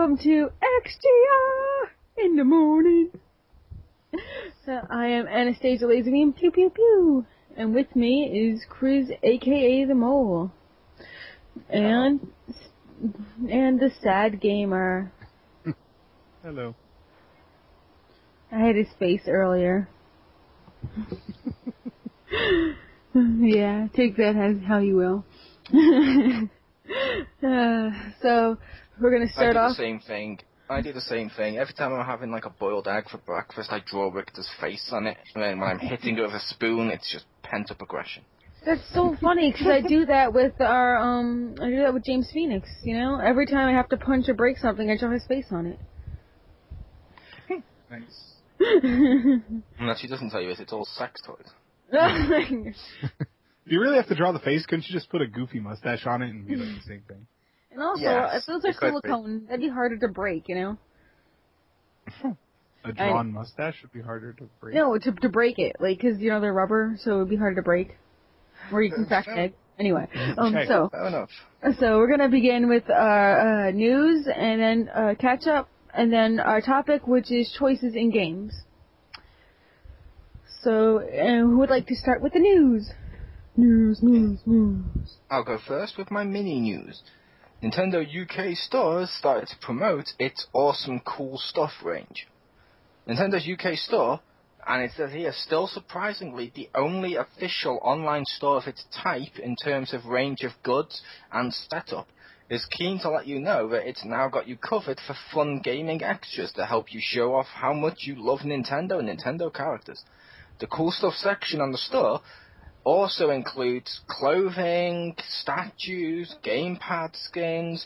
welcome to XGR in the morning. I am Anastasia Laserbeam, pew pew pew, and with me is Chris, aka the Mole, and the Sad Gamer. Hello. I had his face earlier. Yeah, take that as how you will. So we're gonna start off. I do the same thing. Every time I'm having like a boiled egg for breakfast, I draw Richter's face on it. And then when I'm hitting it with a spoon, it's just pent up aggression. That's so funny because I do that with James Phoenix. You know, every time I have to punch or break something, I draw his face on it. Nice. And that she doesn't tell you is it's all sex toys. You really have to draw the face? Couldn't you just put a goofy mustache on it and be like the same thing? And also, if those are silicone, that'd be harder to break, you know? A drawn mustache would be harder to break? No, to break it. Like, because, you know, they're rubber, so it would be harder to break. Or you can crack an egg. Anyway, so we're going to begin with news, and then catch up, and then our topic, which is choices in games. So, who would like to start with the news? News. I'll go first with my mini news. Nintendo UK Store started to promote its awesome cool stuff range. Nintendo's UK Store, and it says here, still surprisingly the only official online store of its type in terms of range of goods and setup, is keen to let you know that it's now got you covered for fun gaming extras to help you show off how much you love Nintendo and Nintendo characters. The cool stuff section on the store also includes clothing, statues, gamepad skins,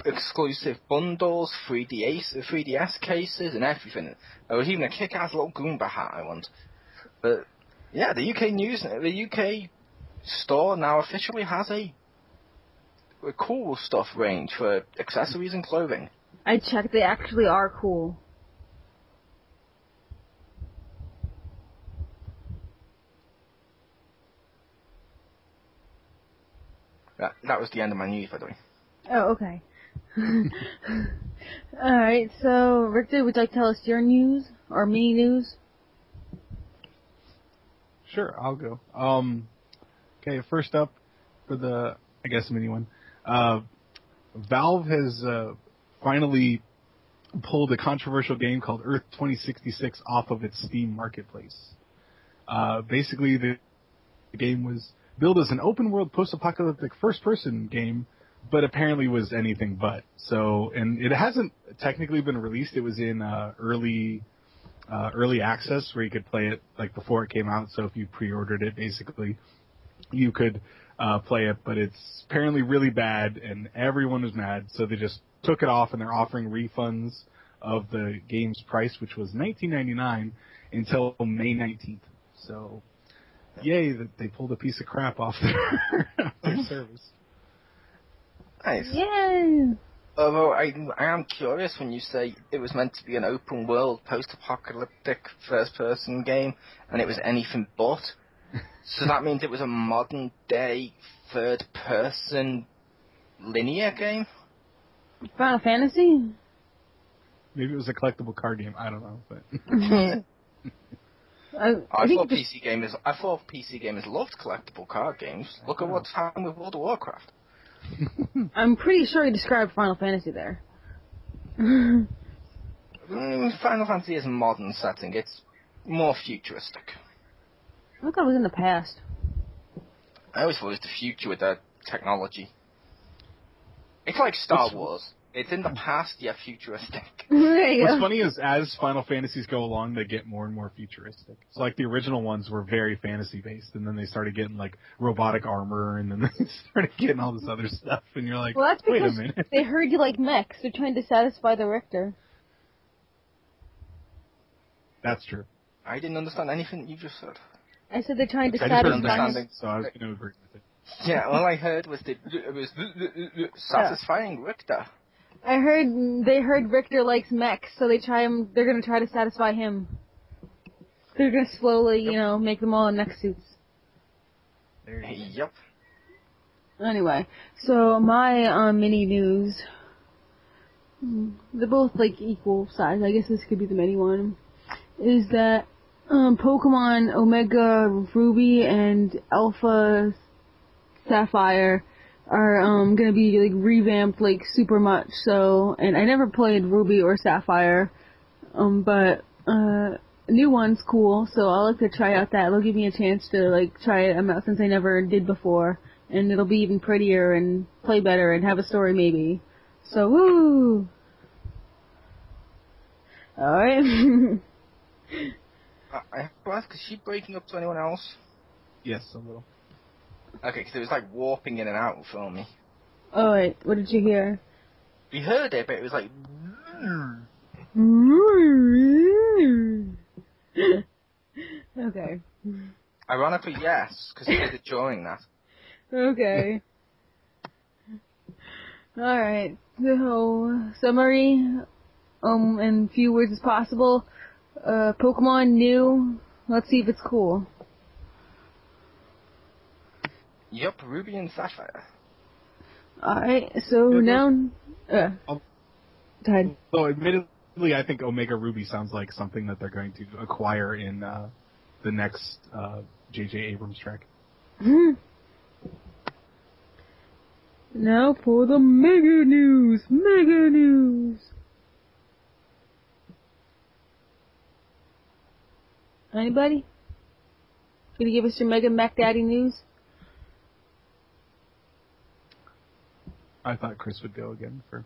exclusive bundles, 3DS cases, and everything. There was even a kick-ass little Goomba hat I want. But yeah, the UK store now officially has a cool stuff range for accessories and clothing. I checked; they actually are cool. That was the end of my news, by the way. Oh, okay. Alright, so, Richter, would you like to tell us your news? Or mini news? Sure, I'll go. Okay, first up, for the, I guess, mini one. Valve has finally pulled a controversial game called Earth 2066 off of its Steam marketplace. Basically, the game was billed as an open-world post-apocalyptic first-person game, but apparently was anything but. So, and it hasn't technically been released. It was in early access where you could play it like before it came out. So if you pre-ordered it, basically, you could play it. But it's apparently really bad, and everyone was mad. So they just took it off, and they're offering refunds of the game's price, which was $19.99, until May 19th. So, yay that they pulled a piece of crap off their service. Nice. Yay! Although I am curious when you say it was meant to be an open world post-apocalyptic first-person game and it was anything but. So that means it was a modern day third-person linear game? Final Fantasy? Maybe it was a collectible card game. I don't know, but I thought PC gamers loved collectible card games. Look at what's happened with World of Warcraft. I'm pretty sure you described Final Fantasy there. Final Fantasy is a modern setting. It's more futuristic. I thought it was in the past. I always thought it was the future with that technology. It's like Star Wars. It's in the past, yet futuristic. What's funny is as Final Fantasies go along, they get more and more futuristic. So like the original ones were very fantasy-based, and then they started getting like robotic armor, and then they started getting all this other stuff, and you're like, well, that's wait a because minute. They heard you like mechs. They're trying to satisfy the Richter. That's true. I didn't understand anything you just said. I said they're trying to I satisfy... understanding. So I was going to agree with it. Yeah, all I heard was it was satisfying Richter. They heard Richter likes mechs, so they're gonna try to satisfy him. They're gonna slowly, make them all in mech suits. Yep. Anyway, so my mini news they're both like equal size. I guess this could be the mini one. Is that Pokemon Omega Ruby and Alpha Sapphire are gonna be like revamped like super much. So, and I never played Ruby or Sapphire, but new one's cool. So I'll like to try out that. It'll give me a chance to like try it out since I never did before, and it'll be even prettier and play better and have a story maybe. So woo! All right. I have to ask, is she breaking up to anyone else? Yes, a little. Okay, because it was like warping in and out for me. Oh wait, what did you hear? We heard it, but it was like... Okay. Ironically, yes, because he did it during that. Okay. Alright, so, summary, in few words as possible. Pokemon new, let's see if it's cool. Yup, Ruby and Sapphire. Alright, so now, go ahead. So admittedly, I think Omega Ruby sounds like something that they're going to acquire in the next J.J. Abrams track. Now for the mega news! Mega news! Anybody? Gonna give us your Mega Mac Daddy news? I thought Chris would go again for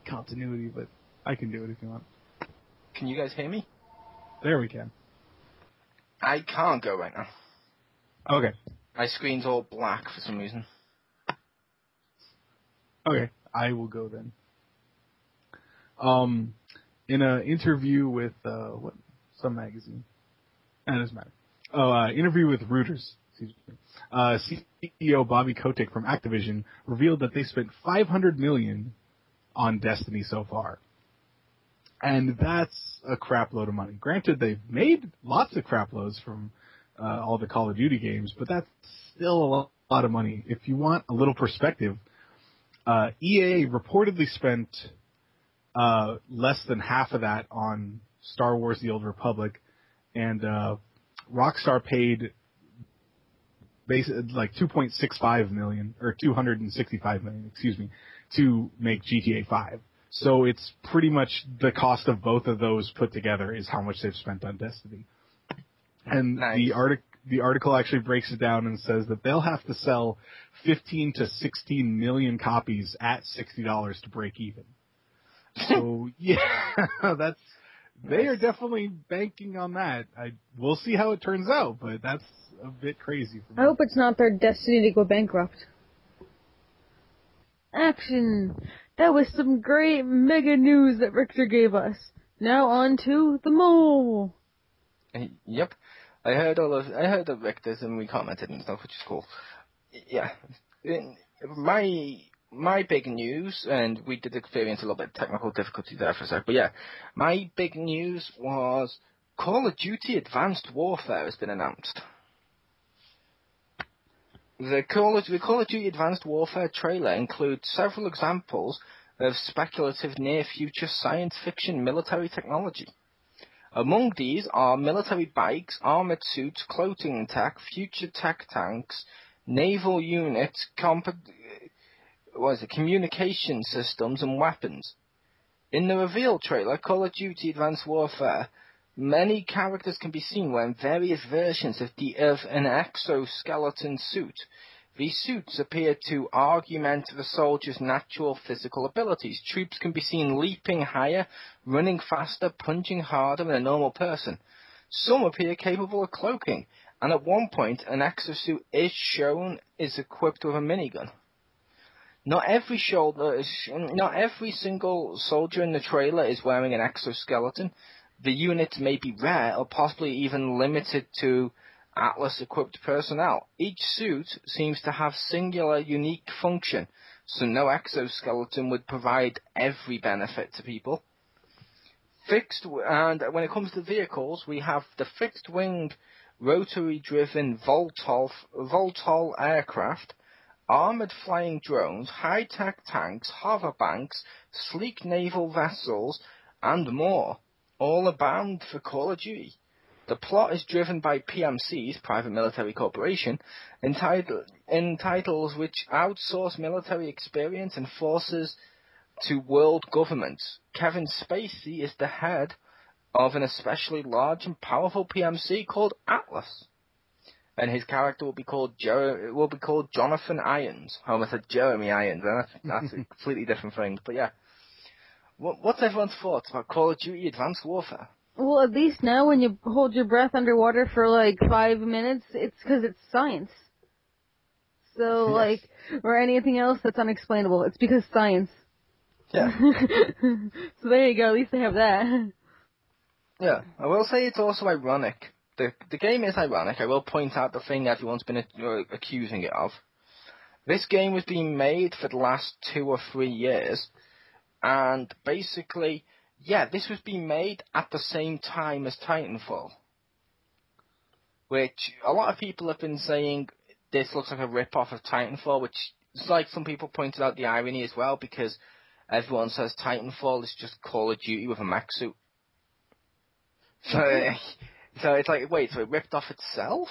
continuity, but I can do it if you want. Can you guys hear me? There we can. I can't go right now. Okay. My screen's all black for some reason. Okay, I will go then. In an interview with some magazine, that doesn't matter. Interview with Reuters. CEO Bobby Kotick from Activision revealed that they spent $500 million on Destiny so far, and that's a crap load of money. Granted, they've made lots of crap loads from all the Call of Duty games, but that's still a lot of money. If you want a little perspective. EA reportedly spent less than half of that on Star Wars: The Old Republic, and Rockstar paid like $2.65 million or $265 million, excuse me, to make GTA 5. So it's pretty much the cost of both of those put together is how much they've spent on Destiny. And nice. The article actually breaks it down and says that they'll have to sell 15 to 16 million copies at $60 to break even. So yeah, they are definitely banking on that. We'll see how it turns out, but that's a bit crazy for me. I hope it's not their destiny to go bankrupt. Action! That was some great mega news that Richter gave us. Now on to the mole. Yep. I heard the Victors and we commented and stuff, which is cool. Yeah. My big news, and we did experience a little bit of technical difficulty there for a sec, but yeah, my big news was Call of Duty Advanced Warfare has been announced. The Call of Duty Advanced Warfare trailer includes several examples of speculative near-future science fiction military technology. Among these are military bikes, armored suits, cloaking tech, future tech tanks, naval units, communication systems, and weapons. In the reveal trailer, Call of Duty Advanced Warfare, many characters can be seen wearing various versions of an exoskeleton suit. These suits appear to augment the soldier's natural physical abilities. Troops can be seen leaping higher, running faster, punching harder than a normal person. Some appear capable of cloaking, and at one point an exosuit is shown is equipped with a minigun. Not every single soldier in the trailer is wearing an exoskeleton. The units may be rare or possibly even limited to Atlas-equipped personnel. Each suit seems to have singular, unique function, so no exoskeleton would provide every benefit to people. And when it comes to vehicles, we have the fixed-wing, rotary-driven Voltol aircraft, armored flying drones, high-tech tanks, hoverbanks, sleek naval vessels, and more, all abound for Call of Duty. The plot is driven by PMCs, Private Military Corporation, in titles which outsource military experience and forces to world governments. Kevin Spacey is the head of an especially large and powerful PMC called Atlas, and his character will be called Jonathan Irons. I almost said Jeremy Irons, and that's a completely different thing. But yeah, what's everyone's thoughts about Call of Duty Advanced Warfare? Well, at least now when you hold your breath underwater for like 5 minutes, it's because it's science. So, Yes. or anything else that's unexplainable, it's because science. Yeah. So there you go, at least they have that. Yeah, I will say it's also ironic. The game is ironic. I will point out the thing everyone's been accusing it of. This game was being made for the last 2 or 3 years, and basically, yeah, this was being made at the same time as Titanfall. Which, a lot of people have been saying this looks like a rip-off of Titanfall, which is like some people pointed out the irony as well, because everyone says Titanfall is just Call of Duty with a mech suit. So it's like, wait, so it ripped off itself?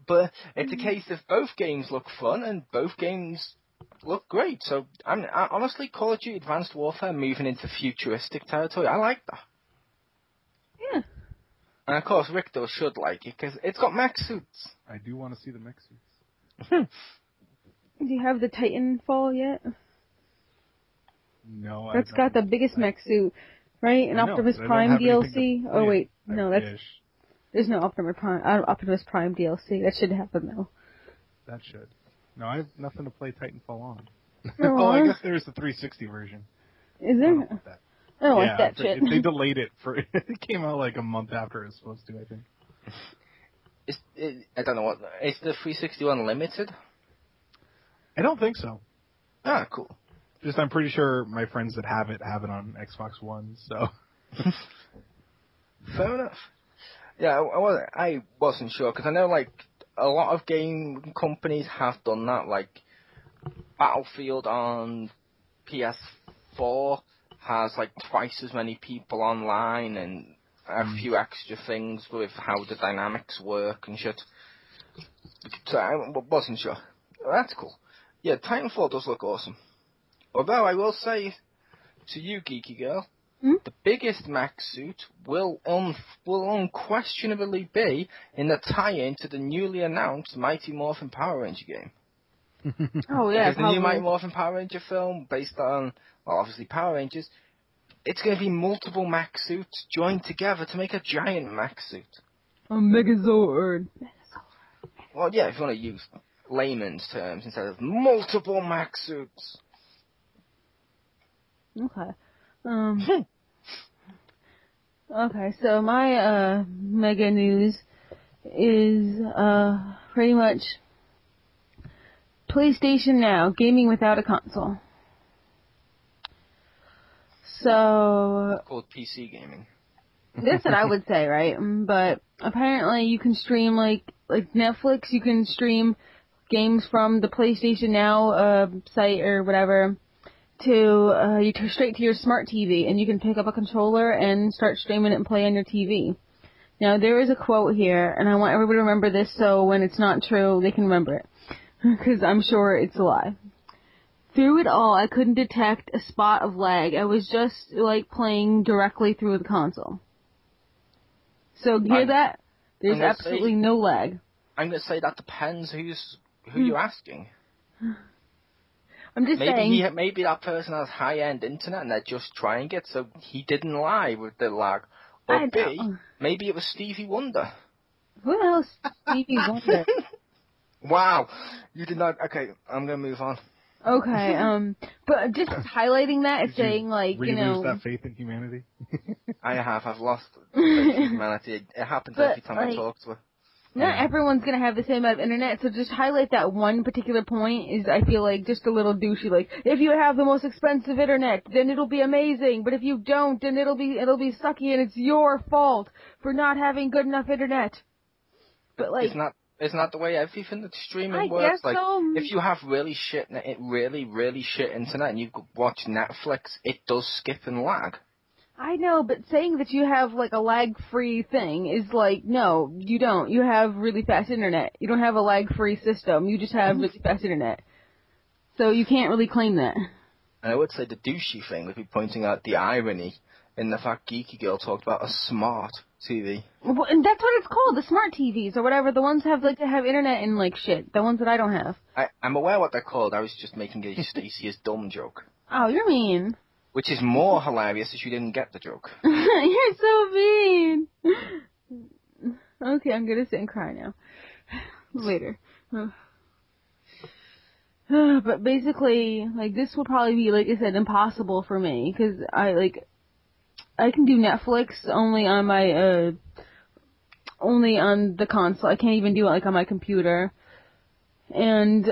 But it's a case of both games look fun and both games look great. So honestly, Call of Duty Advanced Warfare moving into futuristic territory, I like that. Yeah. And of course, Richter should like it because it's got mech suits. I do want to see the mech suits. Do you have the Titanfall yet? No, That's got the biggest mech suit, right? An Optimus Prime DLC? Oh wait, no, there's no Optimus Prime DLC. That should happen though. That should. No, I have nothing to play Titanfall on. Oh, Oh, I guess there's the 360 version. Is there? I don't like that shit. They delayed it for. It came out like a month after it was supposed to, I think. I don't know what. Is the 361 limited? I don't think so. Ah, cool. Just I'm pretty sure my friends that have it on Xbox One, so. Fair enough. Yeah, I wasn't sure, because I know, like, a lot of game companies have done that, like, Battlefield on PS4 has, like, twice as many people online, and a few extra things with how the dynamics work and shit. So I wasn't sure. That's cool. Yeah, Titanfall does look awesome. Although I will say to you, Geeky Girl, the biggest mech suit will unquestionably be in the tie-in to the newly announced Mighty Morphin Power Ranger game. Oh yeah, because the new Mighty Morphin Power Ranger film, based on, well, obviously Power Rangers, it's going to be multiple mech suits joined together to make a giant mech suit. A Megazord. Well, yeah, if you want to use layman's terms instead of multiple mech suits. Okay. Okay, so my mega news is pretty much PlayStation Now, gaming without a console. So Called PC gaming. that's what I would say, right? But apparently you can stream like Netflix, you can stream games from the PlayStation Now site or whatever to straight to your smart TV, and you can pick up a controller and start streaming it and play on your TV. Now there is a quote here, and I want everybody to remember this so when it's not true they can remember it, because I'm sure it's a lie. Through it all, I couldn't detect a spot of lag. I was just like playing directly through the console. So hear that? There's absolutely no lag. I'm going to say that depends who you're asking. I'm just saying. Maybe that person has high-end internet and they're just trying it, so he didn't lie with the lag. Or B, maybe it was Stevie Wonder. Who else? Stevie Wonder. Wow, you did not. Okay, I'm going to move on. Okay, but just highlighting that is saying, like, you know... lose that faith in humanity? I have. I've lost faith in humanity. It happens every time I talk to her. Not everyone's gonna have the same amount of internet, so just highlight that one particular point is, I feel like, just a little douchey. Like, if you have the most expensive internet, then it'll be amazing, but if you don't, then it'll be sucky, and it's your fault for not having good enough internet. But, like... Isn't that the way everything that's streaming I works? guess Like, so. if you have really shit internet and you watch Netflix, it does skip and lag. I know, but saying that you have, like, a lag-free thing is like, no, you don't. You have really fast internet. You don't have a lag-free system. You just have really fast internet. So you can't really claim that. And I would say the douchey thing would be pointing out the irony in the fact Geeky Girl talked about a smart TV. Well, and that's what it's called, the smart TVs or whatever. The ones have, like, that have internet and, like, shit. The ones that I don't have. I'm aware what they're called. I was just making a Stacey is dumb joke. Oh, you're mean. Which is more hilarious if you didn't get the joke. You're so mean. Okay, I'm gonna sit and cry now. Later. But basically, like, this will probably be, like I said, impossible for me, because I can do Netflix only on my, only on the console. I can't even do it, like, on my computer. And,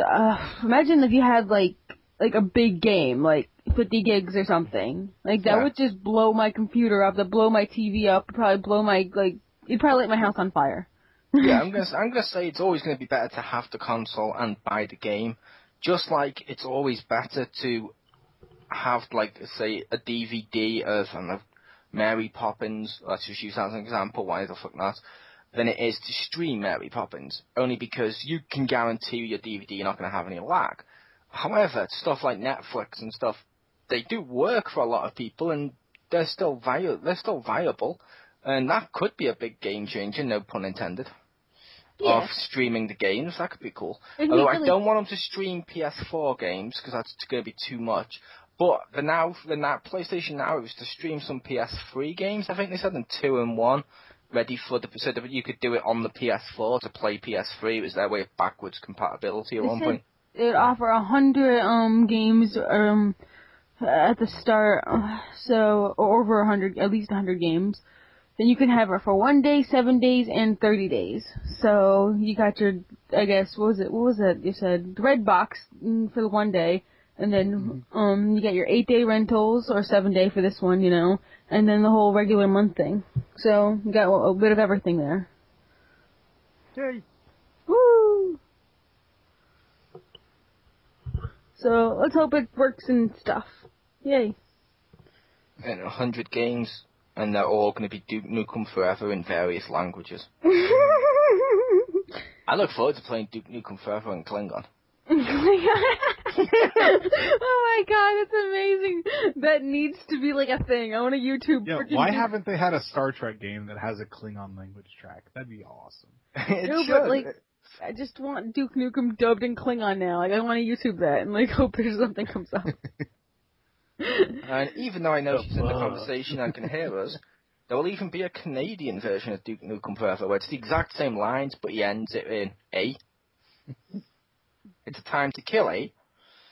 imagine if you had, like a big game, like 50 gigs or something. Like, that would just blow my computer up, that'd blow my TV up, probably blow my, like, it'd probably light my house on fire. Yeah, I'm gonna say it's always gonna be better to have the console and buy the game. Just like it's always better to have, like, say, a DVD of, I don't know, Mary Poppins, let's just use that as an example, why the fuck not, than it is to stream Mary Poppins, only because you can guarantee your DVD you're not going to have any lag. However, stuff like Netflix and stuff, they do work for a lot of people, and they're still viable, and that could be a big game changer, no pun intended. Yeah. Of streaming the games, that could be cool. It'd Although be I really... don't want them to stream PS4 games, because that's going to be too much. But the PlayStation Now, it was to stream some PS3 games, I think they said, in 2-in-1, ready for so that you could do it on the PS4 to play PS3. It was their way of backwards compatibility at one point. It would offer 100 games at the start, so, or over 100, at least 100 games. Then you can have it for 1 day, 7 days, and 30 days. So you got your, I guess, what was it? You said the red box for the 1 day, and then you get your 8-day rentals or 7-day for this one, you know, and then the whole regular month thing. So you got a bit of everything there. Yay! Woo! So let's hope it works and stuff. Yay! And 100 games. And they're all going to be Duke Nukem Forever in various languages. I look forward to playing Duke Nukem Forever in Klingon. Oh my god, that's amazing. That needs to be like a thing. I want a YouTube. Yeah, why haven't they had a Star Trek game that has a Klingon language track? That'd be awesome. No, but like, I just want Duke Nukem dubbed in Klingon now. Like, I want to YouTube that and like hope there's something comes up. And even though I know she's in the conversation and can hear us, there will even be a Canadian version of Duke Nukem Forever where it's the exact same lines, but he ends it in A. It's a time to kill A.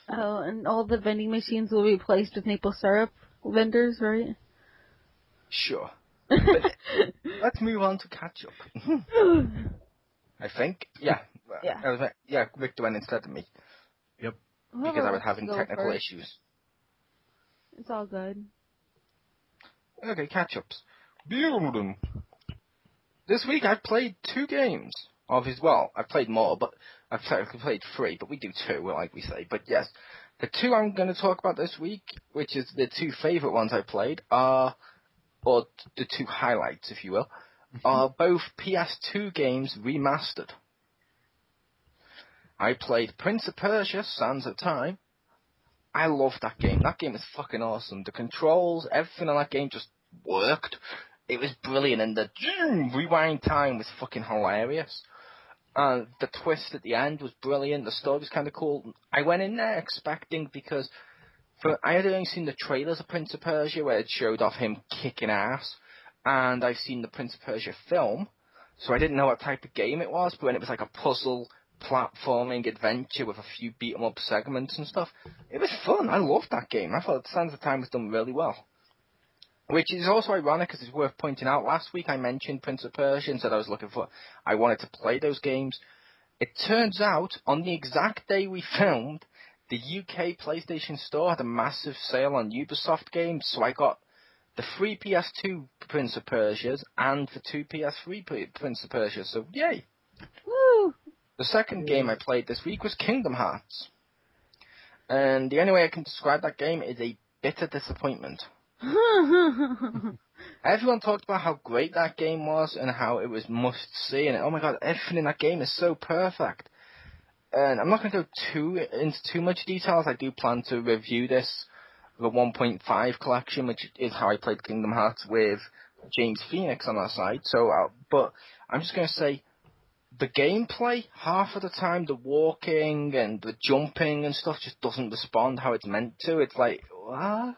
Oh, and all the vending machines will be replaced with maple syrup vendors, right? Sure. But let's move on to catch up. I think. Yeah. Yeah. Victor went instead of me. Yep. Because I was having technical issues. It's all good. Okay, catch-ups. This week I've played 2 games. Well, I've played more, but I've played 3, but we do 2, like we say. But yes, the 2 I'm going to talk about this week, which is the 2 favourite ones I played, or the 2 highlights, if you will, are both PS2 games remastered. I played Prince of Persia: Sands of Time. I love that game. That game is fucking awesome. The controls, everything on that game just worked. It was brilliant, and the rewind time was fucking hilarious. The twist at the end was brilliant. The story was kind of cool. I went in there expecting, because I had only seen the trailers of Prince of Persia where it showed off him kicking ass, and I've seen the Prince of Persia film, so I didn't know what type of game it was, but when it was like a puzzle platforming adventure with a few beat-em-up segments and stuff, it was fun. I loved that game. I thought Sands of Time was done really well. Which is also ironic, because it's worth pointing out. Last week I mentioned Prince of Persia and said I wanted to play those games. It turns out, on the exact day we filmed, the UK PlayStation Store had a massive sale on Ubisoft games, so I got the 3 PS2 Prince of Persias and the 2 PS3 Prince of Persia, so yay! Woo! The second game I played this week was Kingdom Hearts. And the only way I can describe that game is a bitter disappointment. Everyone talked about how great that game was and how it was must-see, and oh my god, everything in that game is so perfect. And I'm not going to go into too much details. I do plan to review this, the 1.5 collection, which is how I played Kingdom Hearts with James Phoenix on our side. But I'm just going to say, the gameplay, half of the time, the walking and the jumping and stuff just doesn't respond how it's meant to. It's like, what?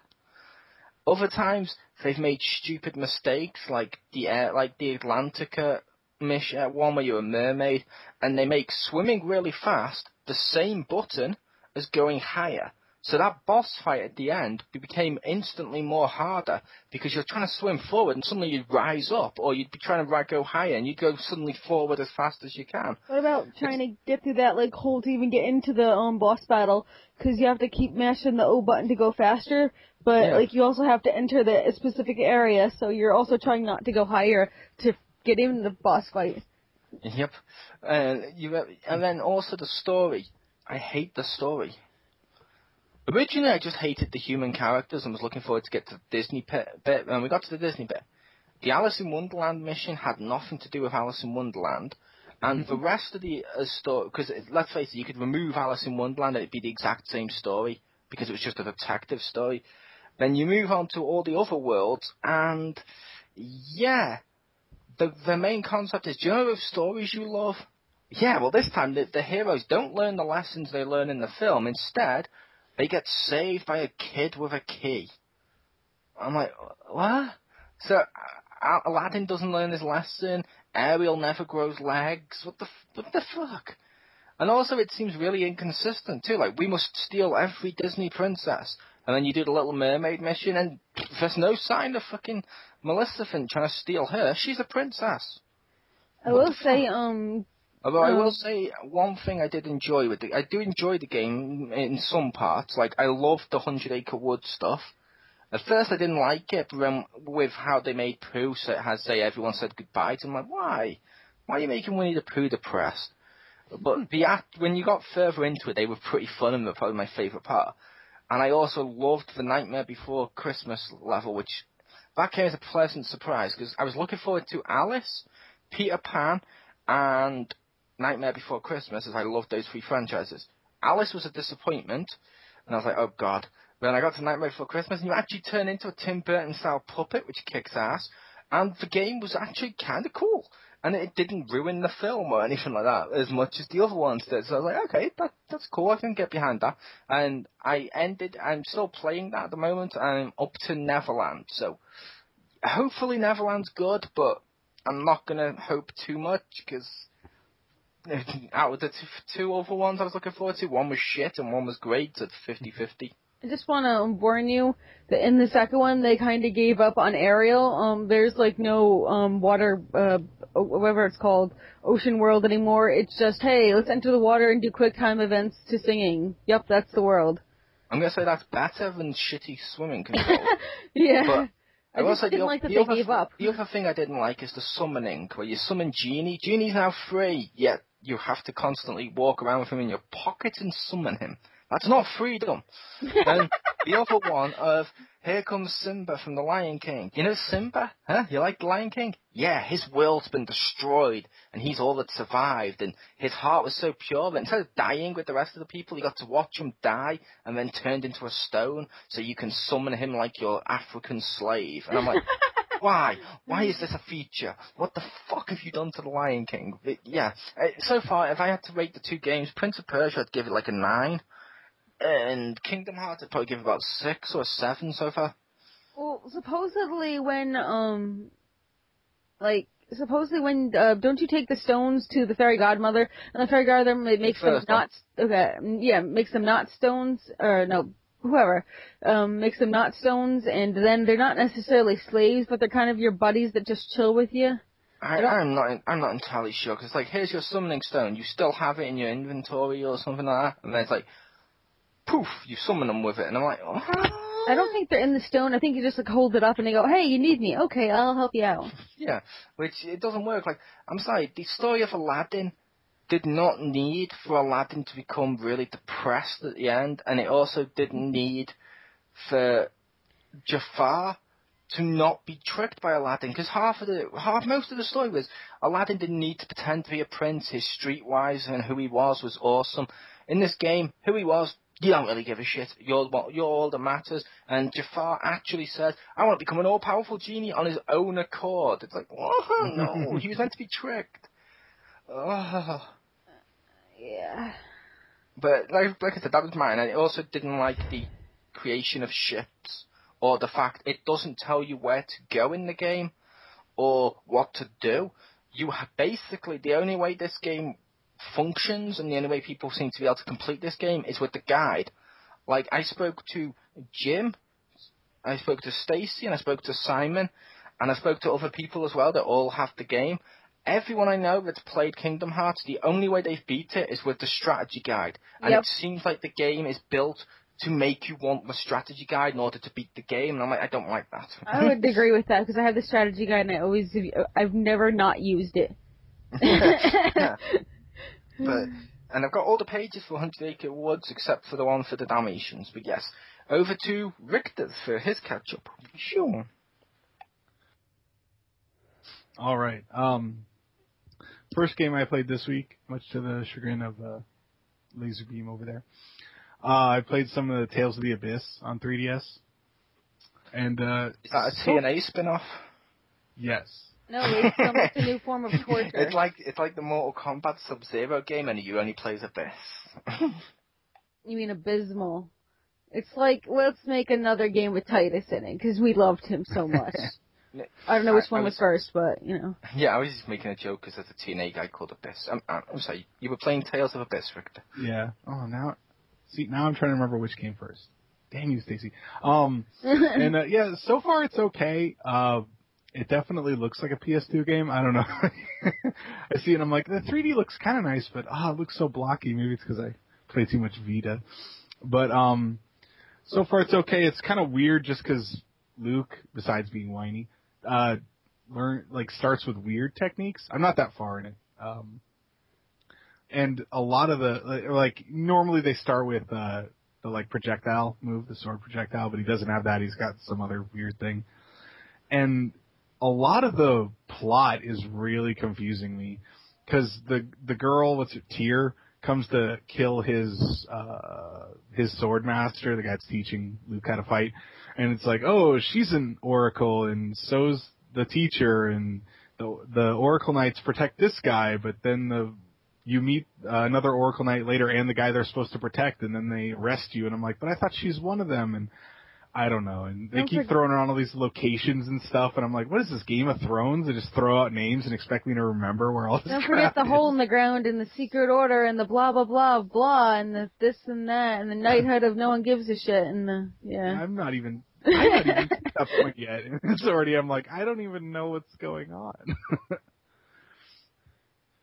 Other times, they've made stupid mistakes, like the Atlantica mission, one where you're a mermaid, and they make swimming really fast the same button as going higher. So that boss fight at the end became instantly more harder because you're trying to swim forward and suddenly you'd rise up, or you'd be trying to go higher and you'd go suddenly forward as fast as you can. What about trying to get through that hole to even get into the boss battle? Because you have to keep mashing the O button to go faster, but you also have to enter the specific area, so you're also trying not to go higher to get in the boss fight. Yep. And then also the story. I hate the story. Originally, I just hated the human characters and was looking forward to get to the Disney bit. And we got to the Disney bit. The Alice in Wonderland mission had nothing to do with Alice in Wonderland. And the rest of the story, because let's face it, you could remove Alice in Wonderland and it'd be the exact same story, because it was just a detective story. Then you move on to all the other worlds, and yeah, the main concept is, do you know those stories you love? Yeah, well this time the heroes don't learn the lessons they learn in the film. Instead, they get saved by a kid with a key. I'm like, what? So Aladdin doesn't learn his lesson. Ariel never grows legs. What the fuck? And also, it seems really inconsistent too. Like, we must steal every Disney princess, and then you do the Little Mermaid mission, and there's no sign of fucking Maleficent trying to steal her. She's a princess. I will say, Although I will say one thing I did enjoy I do enjoy the game in some parts. Like, I loved the 100 Acre Wood stuff. At first I didn't like it, but then with how they made Pooh say everyone said goodbye to him, I'm like, why? Why are you making Winnie the Pooh depressed? But when you got further into it, they were pretty fun and they're probably my favourite part. And I also loved the Nightmare Before Christmas level, which that came as a pleasant surprise, because I was looking forward to Alice, Peter Pan, and Nightmare Before Christmas, as I loved those three franchises. Alice was a disappointment, and I was like, oh god. Then I got to Nightmare Before Christmas, and you actually turn into a Tim Burton-style puppet, which kicks ass, and the game was actually kind of cool. And it didn't ruin the film or anything like that as much as the other ones did. So I was like, okay, that's cool, I can get behind that. And I'm still playing that at the moment, and I'm up to Neverland. So hopefully Neverland's good, but I'm not going to hope too much, because out of the two other ones I was looking forward to, one was shit and one was great, so it's 50-50. I just want to warn you that in the second one, they kind of gave up on Ariel. There's no water, whatever it's called, ocean world anymore. It's just, hey, let's enter the water and do quick time events to singing. Yep, that's the world. I'm going to say that's better than shitty swimming control. Yeah. But I just didn't like that they gave up. The other thing I didn't like is the summoning, where you summon Genie. Genie's now free, yet you have to constantly walk around with him in your pocket and summon him. That's not freedom. And the other one of, here comes Simba from The Lion King. You know Simba? Huh? You like The Lion King? Yeah, his world's been destroyed, and he's all that survived, and his heart was so pure that instead of dying with the rest of the people, you got to watch him die, and then turned into a stone, so you can summon him like your African slave. And I'm like, why? Why is this a feature? What the fuck have you done to The Lion King? So far, if I had to rate the two games, Prince of Persia, I'd give it like a 9. And Kingdom Hearts, I'd probably give about 6 or 7 so far. Well, supposedly when, don't you take the stones to the fairy godmother, and the fairy godmother makes them makes them not stones, or no, whoever, makes them not stones, and then they're not necessarily slaves, but they're kind of your buddies that just chill with you? I'm not entirely sure, because like, here's your summoning stone, you still have it in your inventory or something like that, and then it's like, poof, you summon them with it, and I'm like, oh. I don't think they're in the stone. I think you just hold it up and they go, hey, you need me. Okay, I'll help you out. Yeah, which it doesn't work. Like, I'm sorry, the story of Aladdin did not need for Aladdin to become really depressed at the end, and it also didn't need for Jafar to not be tricked by Aladdin, because most of the story was Aladdin didn't need to pretend to be a prince. His streetwise and who he was awesome. In this game, who he was, you don't really give a shit. You're all that matters. And Jafar actually said, I want to become an all-powerful genie on his own accord. It's like, oh, no, he was meant to be tricked. Oh. Yeah. But like I said, that was mine. And I also didn't like the creation of ships, or the fact it doesn't tell you where to go in the game or what to do. Basically, the only way this game functions and the only way people seem to be able to complete this game is with the guide. Like, I spoke to Jim, I spoke to Stacy, and I spoke to Simon, and I spoke to other people as well that all have the game. Everyone I know that's played Kingdom Hearts, the only way they've beat it is with the strategy guide. And It seems like the game is built to make you want the strategy guide in order to beat the game, and I'm like, I don't like that. I would agree with that, because I have the strategy guide, and I've never not used it. Yeah. And I've got all the pages for 100 Acre Woods, except for the one for the Dalmatians. But yes, over to Richter for his catch-up. Sure. All right. First game I played this week, much to the chagrin of Laserbeam over there. I played some of the Tales of the Abyss on 3DS. And is that a TNA spin-off? Yes. No, it's a new form of torture. It's like the Mortal Kombat Sub-Zero game, and you only play as Abyss. You mean Abysmal? It's like, let's make another game with Titus in it, because we loved him so much. I don't know which one was first, but, you know. Yeah, I was just making a joke because there's a TNA guy called Abyss. I'm sorry, you were playing Tales of Abyss, Richter. Yeah. Oh, now I'm trying to remember which came first. Damn you, Stacy. Yeah, so far it's okay. It definitely looks like a PS2 game. I don't know. I see it and I'm like, the 3D looks kind of nice, but it looks so blocky. Maybe it's because I play too much Vita. But so far it's okay. It's kind of weird just because Luke, besides being whiny, starts with weird techniques. I'm not that far in it. And a lot of normally they start with the projectile move, the sword projectile, but he doesn't have that. He's got some other weird thing. And a lot of the plot is really confusing me because the girl, Tyr, comes to kill his sword master, the guy that's teaching Luke how to fight. And it's like, oh, she's an oracle, and so's the teacher, and the oracle knights protect this guy, but then you meet another oracle knight later and the guy they're supposed to protect, and then they arrest you. And I'm like, but I thought she's one of them, and I don't know. And they keep throwing around all these locations and stuff, and I'm like, what is this, Game of Thrones? They just throw out names and expect me to remember where all this Don't forget the hole in the ground and the secret order and the blah, blah, blah, blah, and the this and that, and the knighthood of no one gives a shit, and yeah. I'm not even to that point yet. And it's already, I'm like, I don't even know what's going on.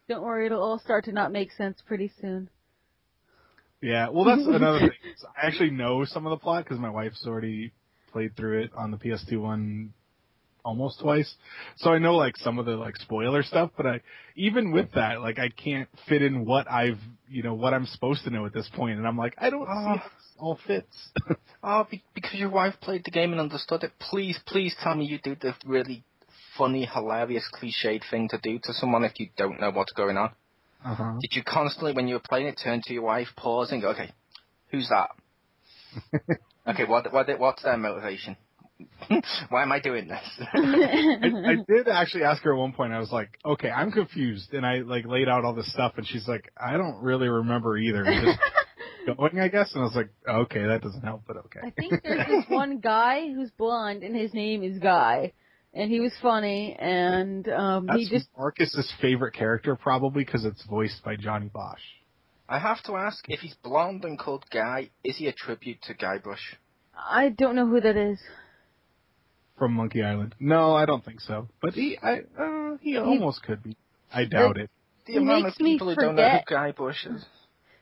Don't worry, it'll all start to not make sense pretty soon. Yeah, well, that's another thing. I actually know some of the plot because my wife's already played through it on the PS2 one almost twice. So I know, some of the, spoiler stuff, but even with that, I can't fit in what what I'm supposed to know at this point. And I'm like, I don't see it all fits. Because your wife played the game and understood it, please tell me you do the really funny, hilarious, cliched thing to do to someone if you don't know what's going on. Uh-huh. Did you constantly, when you were playing it, turn to your wife, pause, and go, okay, who's that? Okay, what's their motivation? Why am I doing this? I did actually ask her at one point. I was like, okay, I'm confused. And I, laid out all this stuff, and she's like, I don't really remember either. Just going, I guess. And I was like, okay, that doesn't help, but okay. I think there's this one guy who's blonde, and his name is Guy. And he was funny, and That's Marcus's favorite character, probably, because it's voiced by Johnny Bosch. I have to ask, if he's blonde and called Guy, is he a tribute to Guybrush? I don't know who that is. From Monkey Island. No, I don't think so. But he almost could be. I doubt it. The amount of people who don't know who Guybrush is.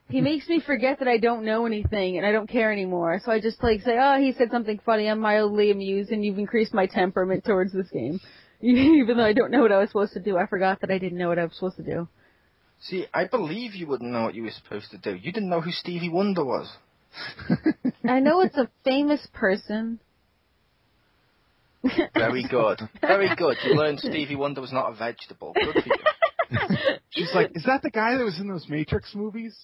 He makes me forget that I don't know anything, and I don't care anymore. So I just say, oh, he said something funny, I'm mildly amused, and you've increased my temperament towards this game. Even though I don't know what I was supposed to do, I forgot that I didn't know what I was supposed to do. See, I believe you wouldn't know what you were supposed to do. You didn't know who Stevie Wonder was. I know it's a famous person. Very good. Very good. You learned Stevie Wonder was not a vegetable. Good for you. She's like, is that the guy that was in those Matrix movies?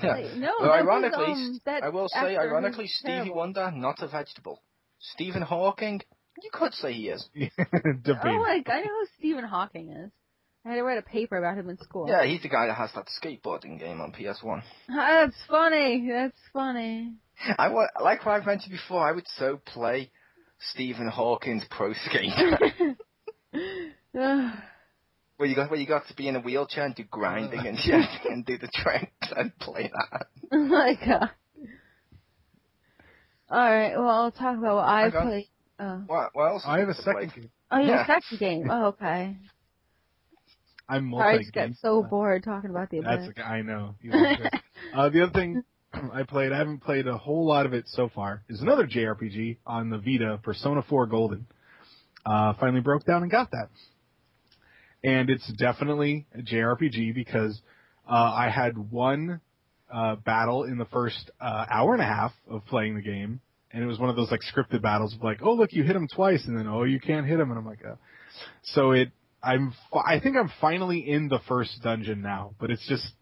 Yeah. Wait, no, Well, that ironically, was, that I will say, actor ironically, who's Stevie terrible. Wonder, not a vegetable. Stephen Hawking, you could say he is. Debatable. Oh, I know who Stephen Hawking is. I had to write a paper about him in school. Yeah, he's the guy that has that skateboarding game on PS1. That's funny. That's funny. Like what I've mentioned before, I would so play Stephen Hawking's Pro Skater. Where you got to be in a wheelchair and do grinding and shit and do the tricks and play that. Oh my god. Alright, well, I'll talk about what I played. What else? I have a second game. Oh, you have a second game. Oh, okay. I'm Sorry, I just got multi-game. so bored talking about the event. That's okay. I know. You like this. The other thing I haven't played a whole lot of it so far, is another JRPG on the Vita, Persona 4 Golden. Finally broke down and got that. And it's definitely a JRPG because I had one battle in the first hour and a half of playing the game, and it was one of those like scripted battles of like, oh look, you hit him twice, and then oh you can't hit him, and I'm like, so I think I'm finally in the first dungeon now, but it's just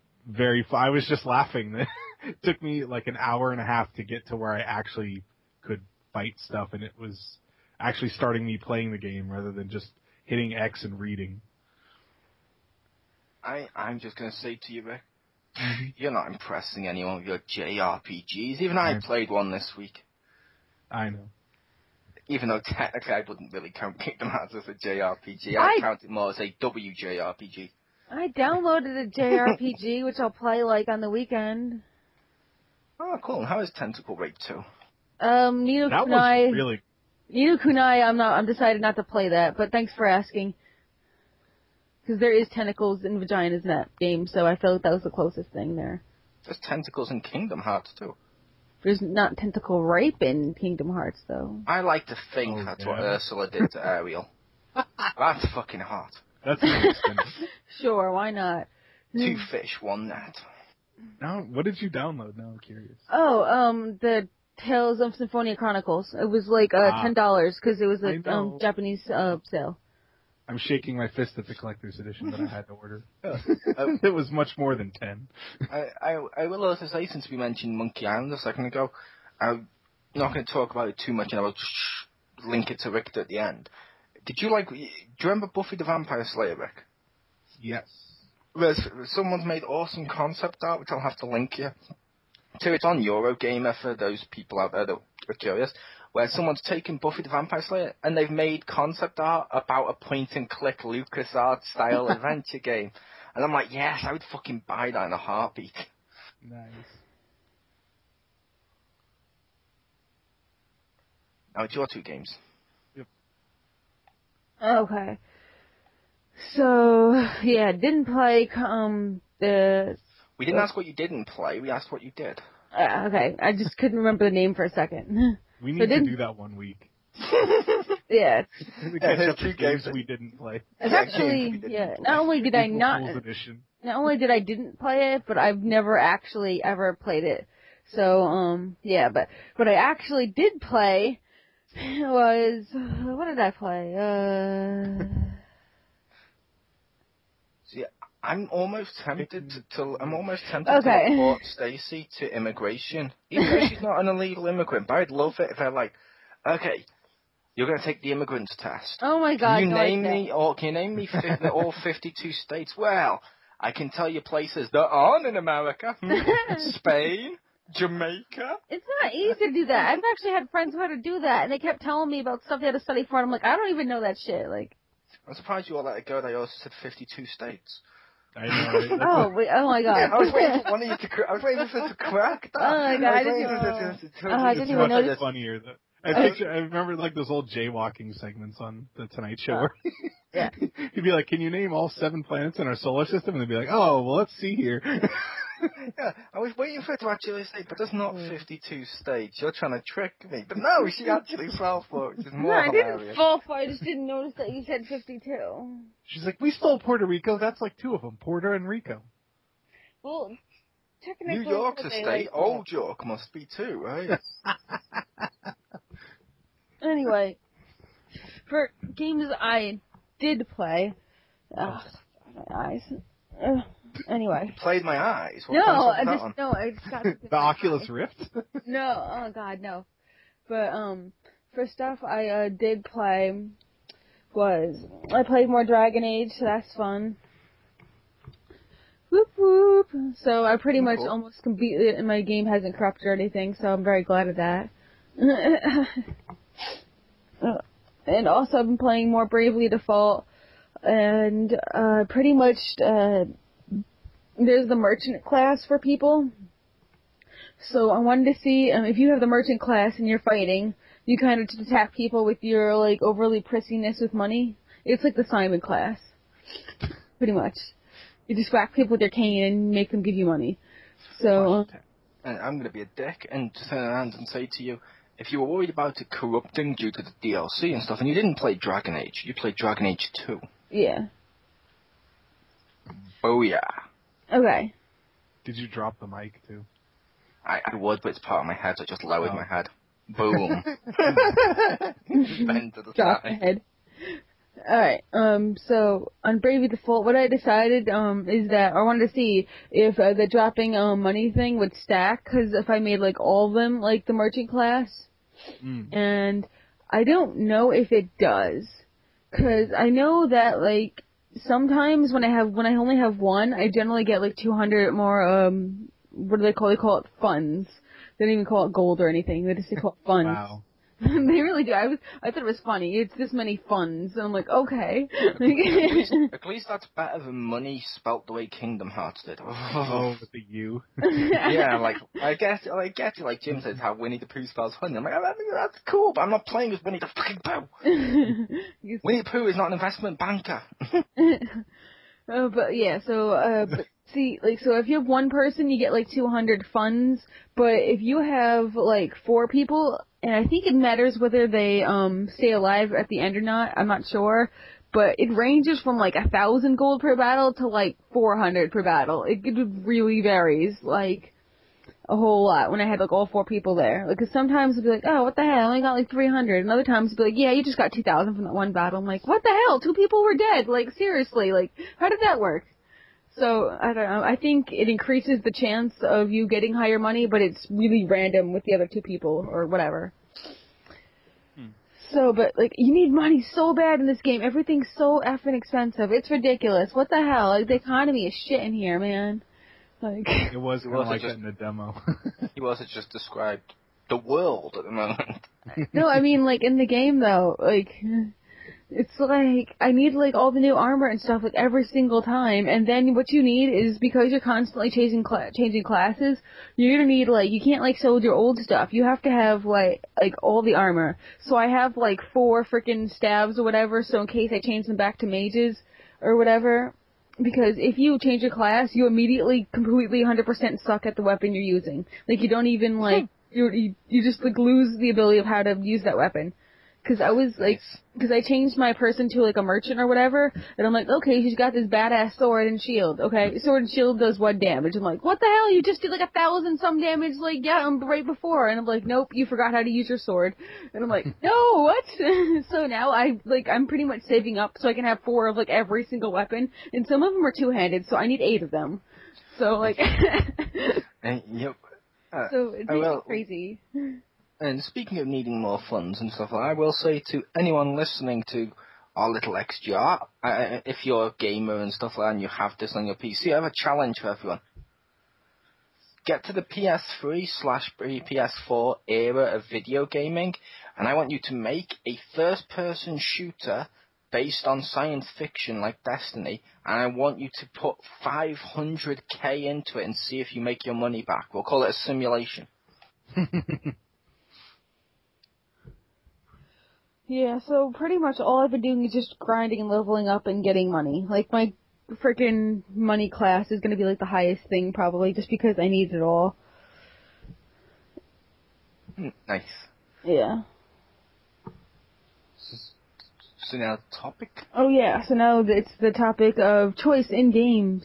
I was just laughing that it took me like an hour and a half to get to where I actually could fight stuff, and it was actually starting me playing the game rather than just hitting X and reading. I'm just going to say to you, Rick, you're not impressing anyone with your JRPGs. Even I played one this week. I know. Even though technically I wouldn't really count Kingdom Hearts as a JRPG. I count it more as a WJRPG. I downloaded a JRPG, which I'll play like on the weekend. Oh, cool. And how is Tentacle Rape 2? Nino That Kunai. was really... Nino Kunai, I'm decided not to play that, but thanks for asking. Because there is tentacles and vaginas in that game, so I felt like that was the closest thing there. There's tentacles in Kingdom Hearts too. There's not tentacle rape in Kingdom Hearts, though. I like to think that's what Ursula did to Ariel. That's fucking hot. That's interesting. Sure, why not? 2 fish, 1 net. Now, what did you download? Now I'm curious. Oh, the Tales of Symphonia Chronicles. It was like $10 because it was a Japanese sale. I'm shaking my fist at the collector's edition that I had to order. It was much more than 10. I will also say, since we mentioned Monkey Island a second ago, I'm not going to talk about it too much, and I will just link it to Rick at the end. Do you remember Buffy the Vampire Slayer, Rick? Yes. Someone's made awesome concept art, which I'll have to link you to. It's on Eurogamer for those people out there that are curious, where someone's taken Buffy the Vampire Slayer and they've made concept art about a point-and-click LucasArts style adventure game. And I'm like, yes, I would fucking buy that in a heartbeat. Nice. Now, it's your 2 games. Yep. Okay. So, yeah, didn't play the... We didn't ask what you didn't play, we asked what you did. Okay, I just couldn't remember the name for a second. We need to do that one week. Yeah. We catch up to games we didn't play. It's actually, not only did I not only did I didn't play it, but I've never actually ever played it. So, yeah, but what I actually did play was, what did I play? See, I'm almost tempted to report Stacy to immigration, even though she's not an illegal immigrant. But I'd love it if they're like, okay, you're going to take the immigrants test. Oh my God! Can you name me all 52 states? Well, I can tell you places that aren't in America: Spain, Jamaica. It's not easy to do that. I've actually had friends who had to do that, and they kept telling me about stuff they had to study for. And I'm like, I don't even know that shit. Like, I'm surprised you all let it go. They also said 52 states. I know. Right? Oh my God! Yeah, I was waiting for one of you to. I was waiting for it to crack that. Oh my God! I didn't even notice. It's funnier though. I remember like those old jaywalking segments on the Tonight Show. Where Yeah. He'd be like, "Can you name all 7 planets in our solar system?" And they'd be like, "Oh, well, let's see here." Yeah, I was waiting for it to actually say, but there's not 52 states. You're trying to trick me. But no, she actually fell for it, which is more hilarious. I didn't fall for it. I just didn't notice that you said 52. She's like, "We stole Puerto Rico. That's like 2 of them, Puerto and Rico." Well, technically, New York's a they state. like Old York must be too, right? Anyway, for games I did play, my eyes. Anyway. You played my eyes. What No, console I was that just on? no, I just got The Oculus Rift? No, oh god, no. But for stuff I did play I played more Dragon Age, so that's fun. Whoop whoop. So I pretty much Cool. almost completed it, and my game hasn't corrupted or anything, so I'm very glad of that. And also I've been playing more Bravely Default, and pretty much there's the merchant class for people. So I wanted to see if you have the merchant class and you're fighting, you kind of just attack people with your like overly prissiness with money. It's like the Simon class, pretty much. You just whack people with your cane and make them give you money. So and I'm going to be a dick and just turn around and say to you, if you were worried about it corrupting due to the DLC and stuff, and you didn't play Dragon Age, you played Dragon Age 2. yeah. Oh yeah. Okay. Did you drop the mic too? I would, but it's part of my head, so I just lowered my head. Boom. Bend to the Drop the side. head. Alright, so on Bravely Default, what I decided, is that I wanted to see if the dropping money thing would stack, because if I made like all of them like the merchant class, and I don't know if it does, because I know that like sometimes when I only have one, I generally get like 200 more what do they call it funds. They don't even call it gold or anything. They just call it funds. Wow. They really do. I thought it was funny. It's this many funds. And I'm like, okay. At least that's better than money spelt the way Kingdom Hearts did. Oh, with the U. Yeah, like, I get it, like Jim says, how Winnie the Pooh spells honey. I'm like, that's cool, but I'm not playing with Winnie the fucking Pooh. Winnie the Pooh is not an investment banker. But yeah, so, but see, like, so if you have one person, you get like 200 funds, but if you have like 4 people, and I think it matters whether they, stay alive at the end or not, I'm not sure, but it ranges from like 1,000 gold per battle to like 400 per battle. It really varies, like, a whole lot when I had like all 4 people there. Like, 'cause sometimes it'd be like, oh, what the hell, I only got like 300, and other times it'd be like, yeah, you just got 2,000 from that one battle. I'm like, what the hell, 2 people were dead, like, seriously, like, how did that work? So, I don't know, I think it increases the chance of you getting higher money, but it's really random with the other 2 people, or whatever. So, but, like, you need money so bad in this game, everything's so effing expensive, it's ridiculous, what the hell, like, the economy is shit in here, man. Like, It was kind of like that in the demo. He wasn't just described the world at the moment. no, I mean, like, in the game, though, like, it's like, I need, like, all the new armor and stuff, like, every single time, and then what you need is, because you're constantly changing classes, you're gonna need, like, you can't, like, sell your old stuff, you have to have, like, all the armor. So I have, like, 4 frickin' stabs or whatever, so in case I change them back to mages, or whatever, because if you change your class, you immediately completely 100% suck at the weapon you're using. Like, you don't even, like, you just, like, lose the ability of how to use that weapon. Cause I was, like, cause I changed my person to, like, a merchant or whatever, and I'm like, okay, she's got this badass sword and shield, okay? Sword and shield does 1 damage. I'm like, what the hell? You just did, like, 1,000 some damage, like, yeah, right before. And I'm like, nope, you forgot how to use your sword. And I'm like, no, what? So now I'm pretty much saving up so I can have 4 of, like, every single weapon, and some of them are 2-handed, so I need 8 of them. So, like, Yep. so it's crazy. And speaking of needing more funds and stuff, I will say to anyone listening to our little XGR, if you're a gamer and stuff like that and you have this on your PC, I have a challenge for everyone. Get to the PS3/PS4 era of video gaming, and I want you to make a first-person shooter based on science fiction like Destiny, and I want you to put 500k into it and see if you make your money back. We'll call it a simulation. Yeah, so pretty much all I've been doing is just grinding and leveling up and getting money. Like, my freaking money class is gonna be, like, the highest thing, probably, just because I need it all. Nice. Yeah. So now, topic? Oh, yeah, so now it's the topic of choice in games.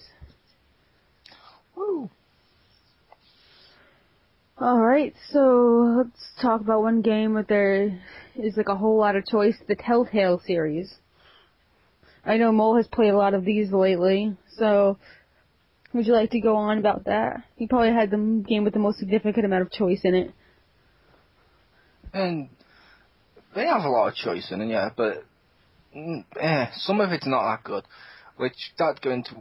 Alright, so let's talk about one game where there is like a whole lot of choice, the Telltale series. I know Mole has played a lot of these lately, so would you like to go on about that? You probably had the game with the most significant amount of choice in it. And they have a lot of choice in it, yeah, but some of it's not that good. Which that go into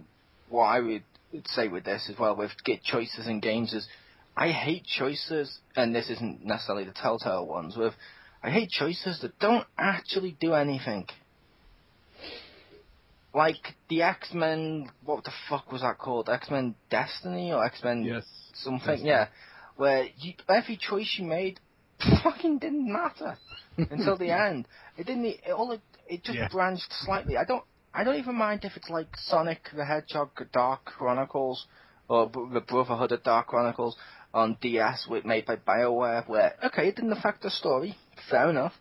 what I would say with this as well, with get choices in games is I hate choices, and this isn't necessarily the Telltale ones, I hate choices that don't actually do anything. Like the X-Men, what the fuck was that called? X-Men Destiny or X-Men something? Destiny. Yeah, where every choice you made fucking didn't matter until the end. It didn't. It just branched slightly. I don't even mind if it's like Sonic the Hedgehog Dark Chronicles or the Brotherhood of Dark Chronicles on DS made by BioWare, where okay, it didn't affect the story, fair enough,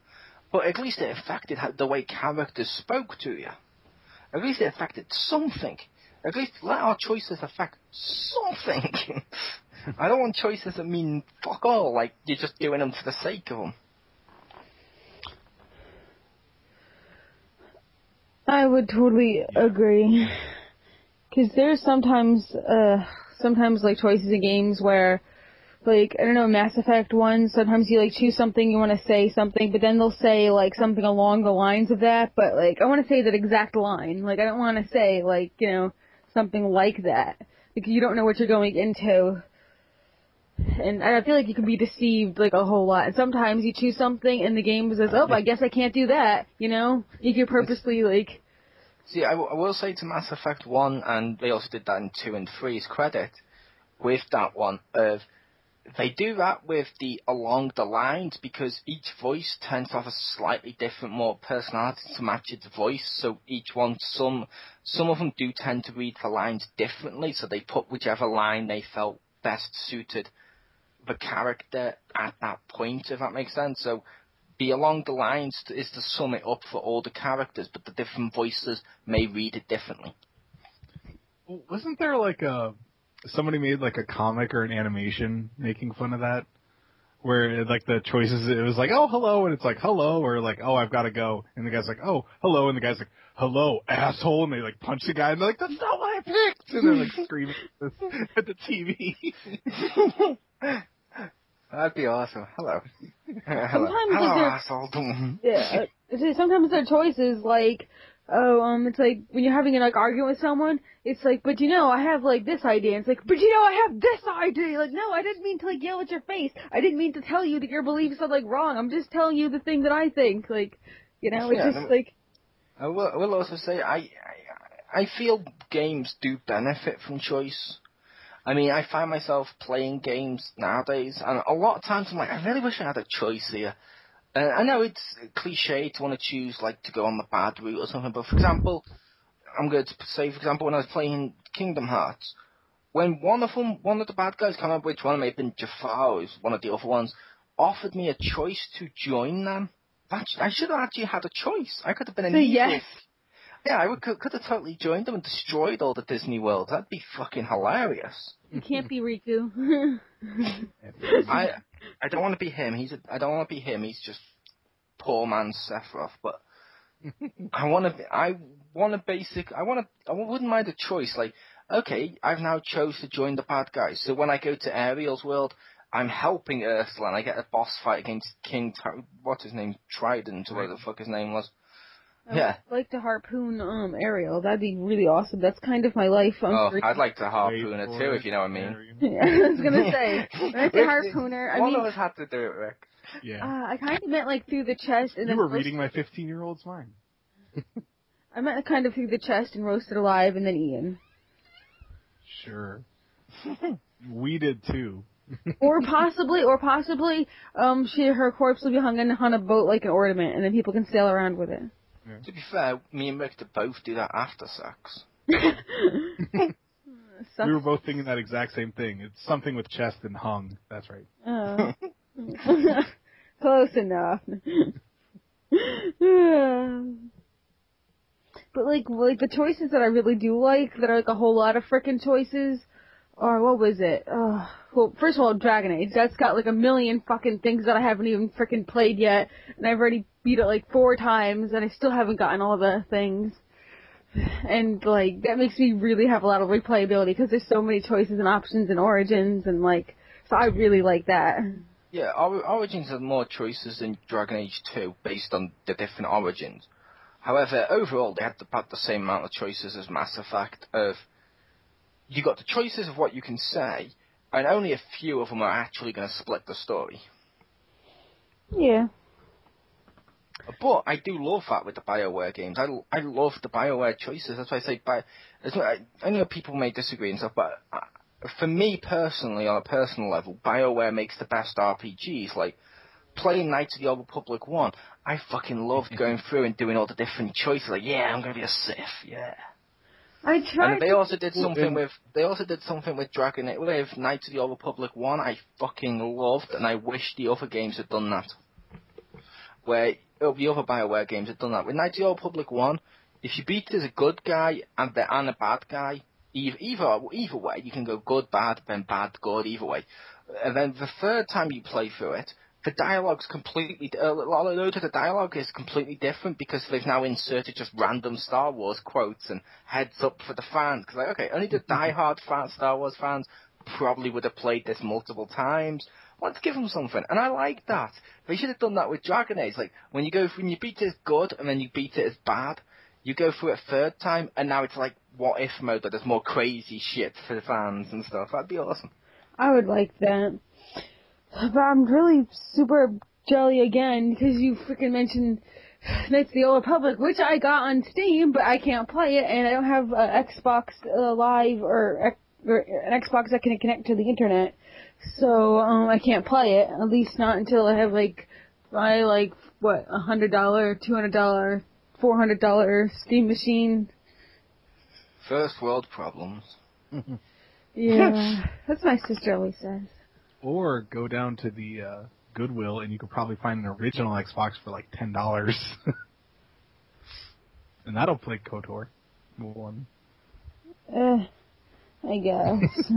but at least it affected the way characters spoke to you. At least it affected something. At least let our choices affect something. I don't want choices that mean fuck all, like you're just doing them for the sake of them. I would totally agree. Because there's sometimes like choices in games where, like, I don't know, Mass Effect 1, sometimes you like choose something, you want to say something, but then they'll say like something along the lines of that, but like, I want to say that exact line. Like, I don't want to say like, you know, something like that. Because you don't know what you're going into. And I feel like you can be deceived like a whole lot. And sometimes you choose something and the game says, oh, I guess I can't do that, you know? You can purposely like... See, I will say to Mass Effect 1, and they also did that in 2 and 3's credit, with that one, they do that with the along the lines because each voice tends to have a slightly different, more personality to match its voice. So each one, some of them do tend to read the lines differently. So they put whichever line they felt best suited the character at that point, if that makes sense. So the along the lines is to sum it up for all the characters, but the different voices may read it differently. Wasn't there like somebody made like a comic or an animation making fun of that, where like the choices, it was like, oh, hello, and it's like, hello, or like, oh, I've got to go, and the guy's like, oh, hello, and the guy's like, hello, asshole, and they like punch the guy, and they're like, that's not what I picked, and they're like screaming at the TV. That'd be awesome. Hello. Sometimes hello, asshole. Yeah, sometimes their choices like, it's like when you're having an like argument with someone, it's like, but you know, I have like this idea. It's like, but you know, I have this idea. Like, no, I didn't mean to like yell at your face. I didn't mean to tell you that your beliefs are like wrong. I'm just telling you the thing that I think. Like, you know, it's just like. I will also say I feel games do benefit from choice. I mean, I find myself playing games nowadays, and a lot of times I'm like, I really wish I had a choice here. I know it's cliche to want to choose, like, to go on the bad route or something, but for example, I'm going to say, for example, when I was playing Kingdom Hearts, when one of the bad guys, can't remember which one, it may have been Jafar, or one of the other ones, offered me a choice to join them, I should have actually had a choice. I could have been an evil. Yes. Yeah, I could have totally joined them and destroyed all the Disney worlds. That'd be fucking hilarious. You can't be Riku. I don't want to be him. I don't want to be him. He's just poor man Sephiroth. But I wouldn't mind a choice. Like, okay, I've now chose to join the bad guys. So when I go to Ariel's world, I'm helping Ursula, and I get a boss fight against what's his name, Trident, or whatever the fuck his name was. I'd like to harpoon Ariel. That'd be really awesome. That's kind of my life. I'd like to harpoon her too, if you know what I mean. Yeah, I was gonna say, I'd like to harpoon her. One of us had to do it, Rick. Yeah. I kind of meant like through the chest and you were reading my 15-year-old's mind. I meant kind of through the chest and roasted alive and then eaten. Sure. We did too. or possibly, her corpse will be hung on a boat like an ornament, and then people can sail around with it. Yeah. To be fair, me and Rick did both do that after sex. We were both thinking that exact same thing. It's something with chest and hung. That's right. Oh. Close enough. But like the choices that I really do like, that are like a whole lot of frickin' choices, or what was it? Well, first of all, Dragon Age. That's got like a million fucking things that I haven't even freaking played yet, and I've already beat it like 4 times, and I still haven't gotten all the things. And like that makes me really have a lot of replayability because there's so many choices and options and origins, and like so I really like that. Yeah, Origins have more choices than Dragon Age 2 based on the different origins. However, overall they had about the same amount of choices as Mass Effect. You got the choices of what you can say, and only a few of them are actually going to split the story. Yeah. But I do love that with the BioWare games. I love the BioWare choices. That's why I say, I know people may disagree and stuff, but for me personally, on a personal level, BioWare makes the best RPGs. Like, playing Knights of the Old Republic 1, I fucking loved going through and doing all the different choices. Like, yeah, I'm going to be a Sith, yeah. I tried. And they also did something with with Knights of the Old Republic 1. I fucking loved, and I wish the other games had done that. Where the other BioWare games had done that. With Knights of the Old Republic 1, if you beat it as a good guy and a bad guy, either way, you can go good, bad, then bad, good, either way. And then the third time you play through it, the dialogue's completely, a lot of the dialogue is completely different because they've now inserted just random Star Wars quotes and heads up for the fans. Because, like, okay, only the diehard Star Wars fans probably would have played this multiple times. Let's give them something. And I like that. They should have done that with Dragon Age. Like, when you beat it as good and then you beat it as bad, you go through it a third time, and now it's like what if mode that there's more crazy shit for the fans and stuff. That'd be awesome. I would like that. But I'm really super jelly again because you freaking mentioned Knights of the Old Republic, which I got on Steam, but I can't play it, and I don't have an Xbox Live or an Xbox that can connect to the internet. So I can't play it, at least not until I have $100, $200, $400 Steam machine. First world problems. Yeah, that's what my sister always says. Or go down to the Goodwill and you could probably find an original Xbox for like $10. And that'll play KOTOR 1. I guess.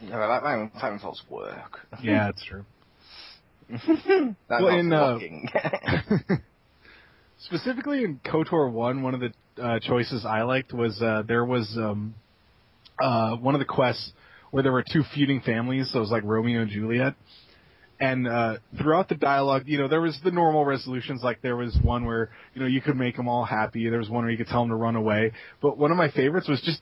Yeah, that involves work. Yeah, that's true. That's looking. Specifically in KOTOR 1, one of the choices I liked was there was one of the quests where there were 2 feuding families, so it was like Romeo and Juliet. And throughout the dialogue, there was the normal resolutions, like there was one where, you could make them all happy. There was one where you could tell them to run away. But one of my favorites was just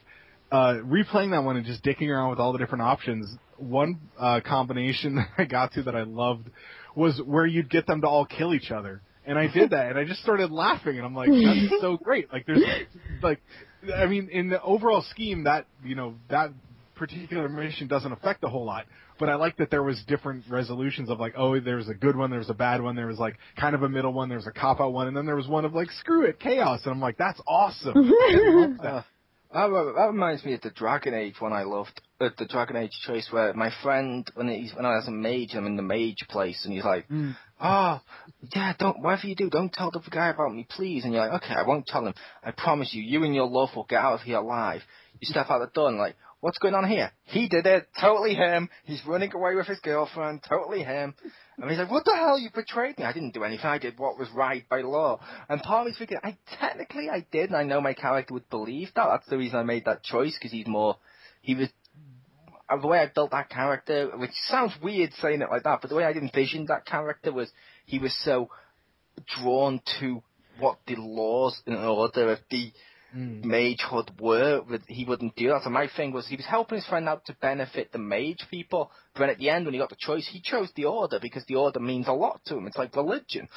replaying that one and just dicking around with all the different options. One combination that I got to that I loved was where you'd get them to all kill each other. And I did that, and I just started laughing, and I'm like, that's so great. Like, there's, like, I mean, in the overall scheme, that particular mission doesn't affect a whole lot. But I like that there was different resolutions of like, oh, there was a good one, there was a bad one, there was like kind of a middle one, there was a cop-out one, and then there was one of like, screw it, chaos. And I'm like, that's awesome. I love that. That reminds me of the Dragon Age one I loved. The Dragon Age choice where my friend, when I was a mage, I'm in the mage place, and he's like, yeah, whatever you do, don't tell the guy about me, please. And you're like, okay, I won't tell him. I promise you and your love will get out of here alive. You step out the door and like, what's going on here? He did it. Totally him. He's running away with his girlfriend. Totally him. And he's like, what the hell? You betrayed me. I didn't do anything. I did what was right by law. And part of me's thinking, I did, and I know my character would believe that. That's the reason I made that choice, because the way I built that character, which sounds weird saying it like that, but the way I envisioned that character was he was so drawn to what the laws and order of the magehood were, he wouldn't do that. So my thing was he was helping his friend out to benefit the mage people, but then at the end when he got the choice, he chose the order because the order means a lot to him. It's like religion.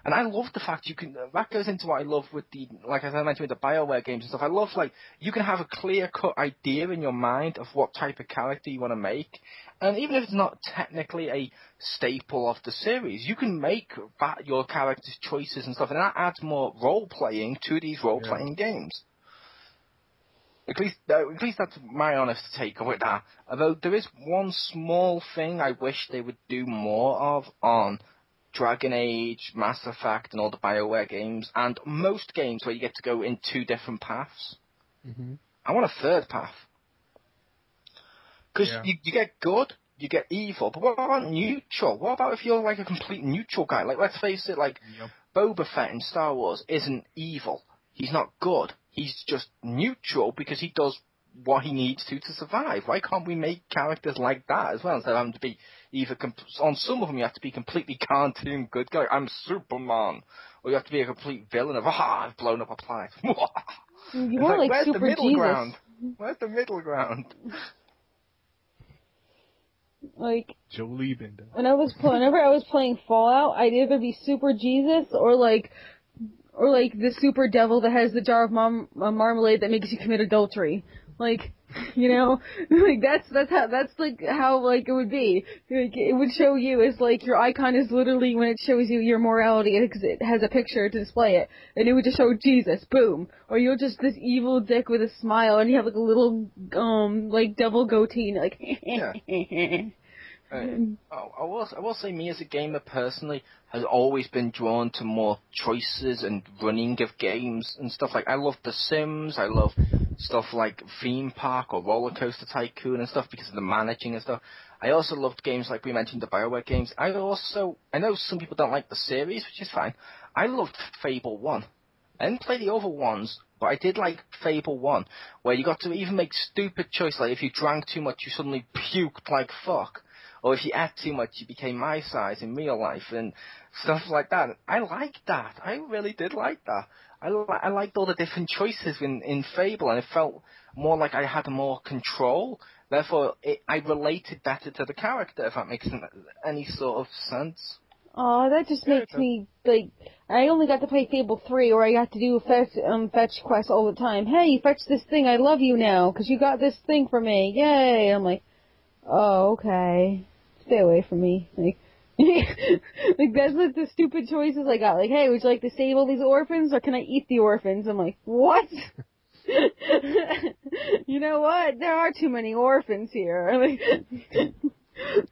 And I love the fact that goes into what I love with like I mentioned with the BioWare games and stuff. I love, like, you can have a clear-cut idea in your mind of what type of character you want to make. And even if it's not technically a staple of the series, you can make your character's choices and stuff, and that adds more role-playing to these role-playing games. At least that's my honest take with that. Although there is one small thing I wish they would do more of on Dragon Age, Mass Effect, and all the BioWare games, and most games where you get to go in 2 different paths. I want a third path. Because you get good, you get evil, but what about neutral? What about if you're like a complete neutral guy? Like, let's face it, like, Boba Fett in Star Wars isn't evil. He's not good. He's just neutral because he does what he needs to survive. Why can't we make characters like that as well, instead of having to be either... on some of them, you have to be completely cartoon good guy. I'm Superman. Or you have to be a complete villain of, I've blown up a planet. You want like where's Super the middle Jesus. ground? Where's the middle ground? Like, Jolie Bindo. Whenever I was playing Fallout, I'd either be Super Jesus or like the super devil that has the jar of marmalade that makes you commit adultery. Like, you know, like that's how like it would be. Like, it would show you as like your icon is literally when it shows you your morality because it has a picture to display it, and it would just show Jesus, boom. Or you're just this evil dick with a smile, and you have like a little like devil goatee, and like. Yeah. I will say, me as a gamer personally has always been drawn to more choices and running of games and stuff. Like, I love The Sims, I love stuff like Theme Park or Roller Coaster Tycoon and stuff because of the managing and stuff. I also loved games like we mentioned, the BioWare games. I know some people don't like the series, which is fine. I loved Fable 1. I didn't play the other ones, but I did like Fable 1, where you got to even make stupid choices, like if you drank too much, you suddenly puked like fuck. Or if you ate too much, you became my size in real life, and stuff like that. I liked that. I really did like that. I liked all the different choices in Fable, and it felt more like I had more control. Therefore, I related better to the character, if that makes any sort of sense. Oh, that just makes me, like, I only got to play Fable 3, where I got to do fetch quests all the time. Hey, fetch this thing, I love you now, because you got this thing for me, yay! I'm like, oh, okay. Stay away from me. Like, like that's like the stupid choices I got. Like, hey, would you like to save all these orphans, or can I eat the orphans? I'm like, what? You know what? There are too many orphans here. Like,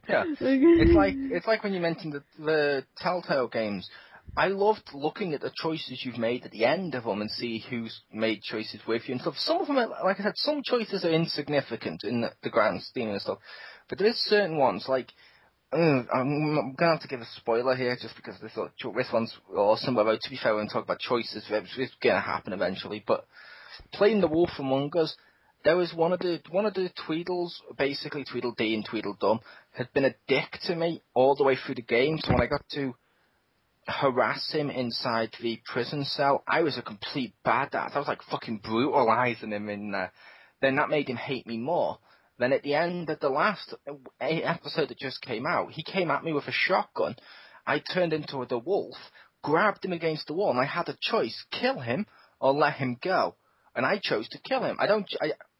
yeah, it's like when you mentioned the Telltale games. I loved looking at the choices you've made at the end of them and see who's made choices with you and stuff. Some of them, like I said, some choices are insignificant in the grand scheme and stuff. But there is certain ones, like, I'm going to have to give a spoiler here just because this one's awesome. But to be fair, when we talk about choices, it's going to happen eventually. But playing The Wolf Among Us, there was one of the Tweedles, basically Tweedledee and Tweedledum, had been a dick to me all the way through the game. So when I got to harass him inside the prison cell, I was a complete badass. I was like fucking brutalizing him in there. Then that made him hate me more. Then at the end of the last episode that just came out, he came at me with a shotgun. I turned into the wolf, grabbed him against the wall, and I had a choice: kill him or let him go. And I chose to kill him.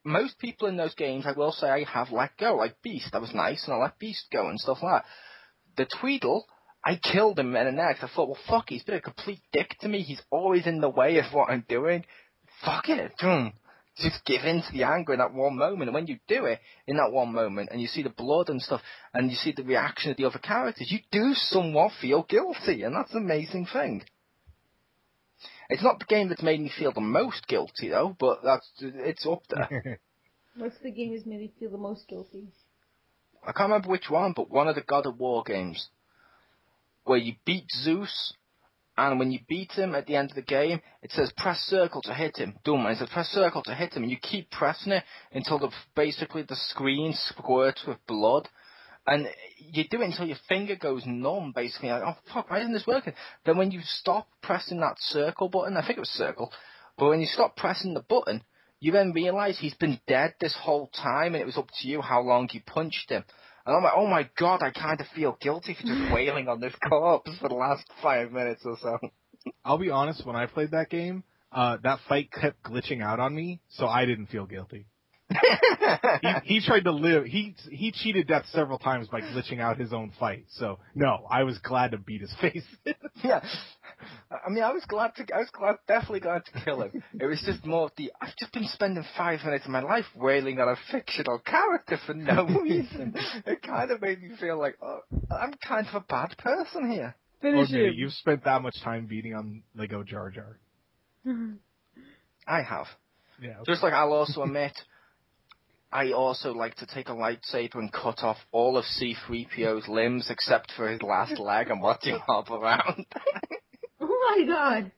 Most people in those games, I will say, I have let go. Like Beast, that was nice, and I let Beast go and stuff like that. The Tweedle, I killed him in the next. I thought, well, fuck, he's been a complete dick to me. He's always in the way of what I'm doing. Fuck it. Just give in to the anger in that one moment. And when you do it in that one moment, and you see the blood and stuff, and you see the reaction of the other characters, you do somewhat feel guilty, and that's an amazing thing. It's not the game that's made me feel the most guilty, though, but it's up there. what's the game that's made me feel the most guilty? I can't remember which one, but one of the God of War games, where you beat Zeus, and when you beat him at the end of the game, it says press circle to hit him. Boom, and it says press circle to hit him, and you keep pressing it until basically the screen squirts with blood. And you do it until your finger goes numb, basically. Like, oh, fuck, why isn't this working? Then when you stop pressing that circle button, I think it was circle, but when you stop pressing the button, you then realise he's been dead this whole time, and it was up to you how long you punched him. And I'm like, oh my god, I kind of feel guilty for just wailing on this corpse for the last 5 minutes or so. I'll be honest, when I played that game, that fight kept glitching out on me, so I didn't feel guilty. he tried to live. He cheated death several times by glitching out his own fight. So no, I was glad to beat his face. Yeah, I mean, definitely glad to kill him. It was just more of I've just been spending 5 minutes of my life wailing on a fictional character for no reason. It kind of made me feel like, oh, I'm kind of a bad person here. Finish him. You've spent that much time beating on Lego Jar Jar. I have. Yeah. Okay. Just like I'll also admit, I also like to take a lightsaber and cut off all of C-3PO's limbs except for his last leg and watch him hop around. Oh my god.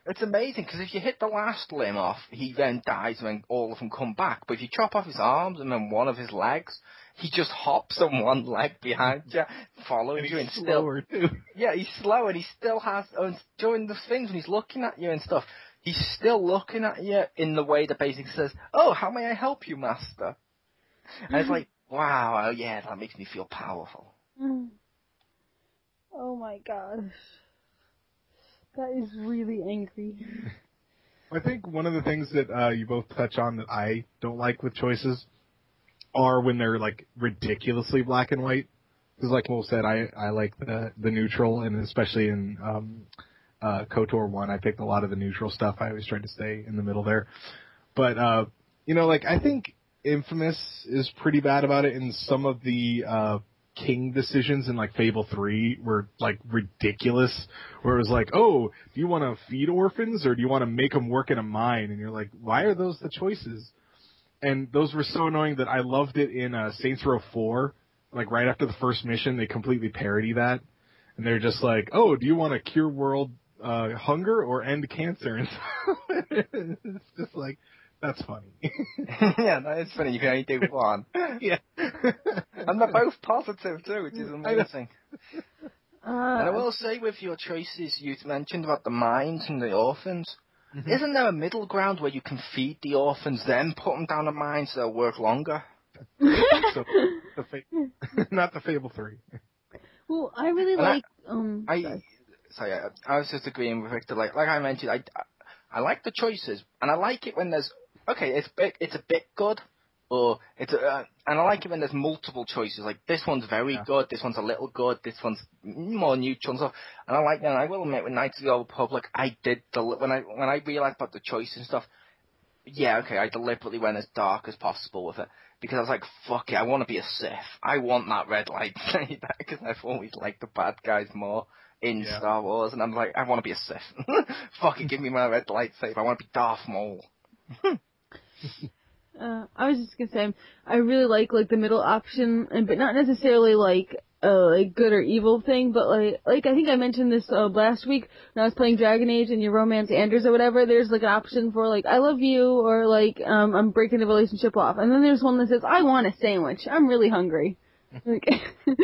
It's amazing, because if you hit the last limb off, he then dies and then all of them come back. But if you chop off his arms and then one of his legs, he just hops on one leg behind you, follows you, and slower too. Yeah, he's slow, and he still has, during the things when he's looking at you and stuff, he's still looking at you in the way that basically says, "Oh, how may I help you, master?" And it's like, wow, oh yeah, that makes me feel powerful. Oh my gosh. That is really angry. I think one of the things that you both touch on that I don't like with choices are when they're like ridiculously black and white. Because like Will said, I like the neutral, and especially in KOTOR 1, I picked a lot of the neutral stuff. I always tried to stay in the middle there. But, like I think Infamous is pretty bad about it, and some of the King decisions in like Fable 3 were like ridiculous, where it was like, oh, do you want to feed orphans or do you want to make them work in a mine? And you're like, why are those the choices? And those were so annoying that I loved it in Saints Row 4. Like right after the first mission, they completely parody that, and they're just like, oh, do you want to cure world hunger or end cancer? And it's just like, that's funny. Yeah, that is funny. You can only do one. Yeah. And they're both positive too, which is amazing. And I will say with your choices, you mentioned about the mines and the orphans. Mm-hmm. Isn't there a middle ground where you can feed the orphans, then put them down a mine so they'll work longer? So, not the Fable 3. Well, I really like... I was just agreeing with Victor. Like I mentioned, I like the choices, and I like it when there's... Okay, it's a bit good, or and I like it when there's multiple choices. Like this one's very good, this one's a little good, this one's more neutral and stuff. And I like that. And I will admit, with Knights of the Old Republic, I did when I realized about the choices and stuff. Yeah, okay, I deliberately went as dark as possible with it because I was like, fuck it, I want to be a Sith. I want that red lightsaber because I've always liked the bad guys more in Star Wars, and I'm like, I want to be a Sith. Fuck it, give me my red lightsaber. I want to be Darth Maul. I was just gonna say, I really like the middle option, but not necessarily like good or evil thing, but like I think I mentioned this last week when I was playing Dragon Age and you romance Anders or whatever. There's like an option for like I love you or like I'm breaking the relationship off, and then there's one that says I want a sandwich. I'm really hungry. Like, I'm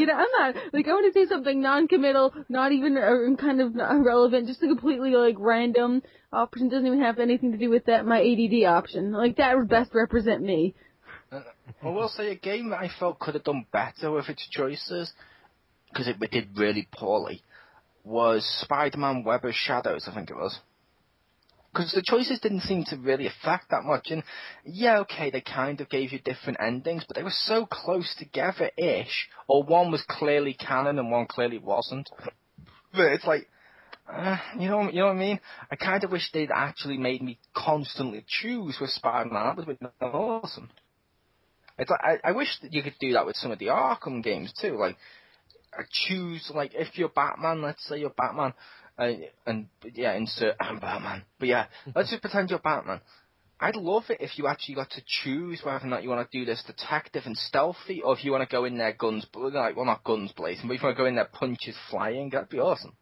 not like I want to say something non-committal, not even kind of irrelevant, just a completely like random option. Doesn't even have anything to do with that. My ADD option, like that would best represent me. I will say a game that I felt could have done better with its choices, because it did really poorly, was Spider-Man Web of Shadows, I think it was. Because the choices didn't seem to really affect that much, and yeah, okay, they kind of gave you different endings, but they were so close together-ish, or one was clearly canon and one clearly wasn't. But it's like, you know what I mean? I kind of wish they'd actually made me constantly choose with Spider-Man. That would have been awesome. It's like, I wish that you could do that with some of the Arkham games too. Like, choose, like, if you're Batman, let's say you're Batman, insert I'm Batman. But yeah, let's just pretend you're Batman. I'd love it if you actually got to choose whether or not you want to do this detective and stealthy, or if you want to go in there not guns blazing, but if you want to go in there punches flying, that'd be awesome.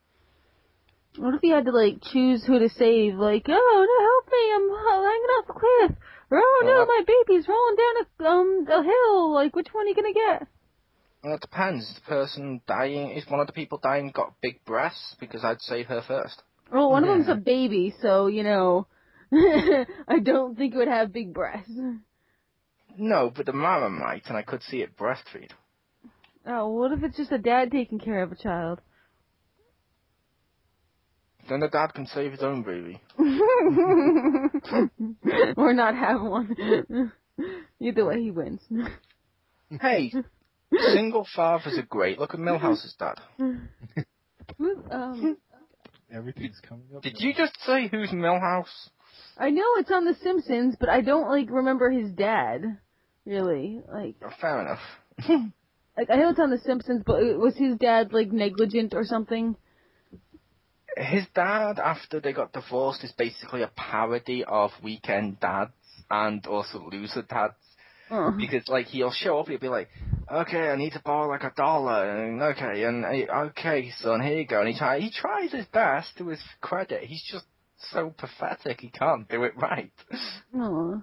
What if you had to like choose who to save? Like, oh no, help me! I'm hanging off a cliff. Or, oh no, my baby's rolling down a hill. Like, which one are you gonna get? Well, it depends. The person dying, if one of the people dying got big breasts, because I'd save her first. Well, one of them's a baby, so I don't think it would have big breasts. No, but the mama might, and I could see it breastfeed. Oh, what if it's just a dad taking care of a child? Then the dad can save his own baby. Or not have one. Either way, he wins. Hey, single fathers are great. Look at Milhouse's dad. Everything's coming up. Did you just say who's Milhouse? I know it's on The Simpsons, but I don't remember his dad. Really, Oh, fair enough. I know it's on The Simpsons, but was his dad negligent or something? His dad, after they got divorced, is basically a parody of Weekend Dads. and also loser dads. Oh. Because, like, he'll show up, he'll be like, okay, I need to borrow, like, $1, and okay, son, here you go. And he tries his best, to his credit. He's just so pathetic, he can't do it right. Oh.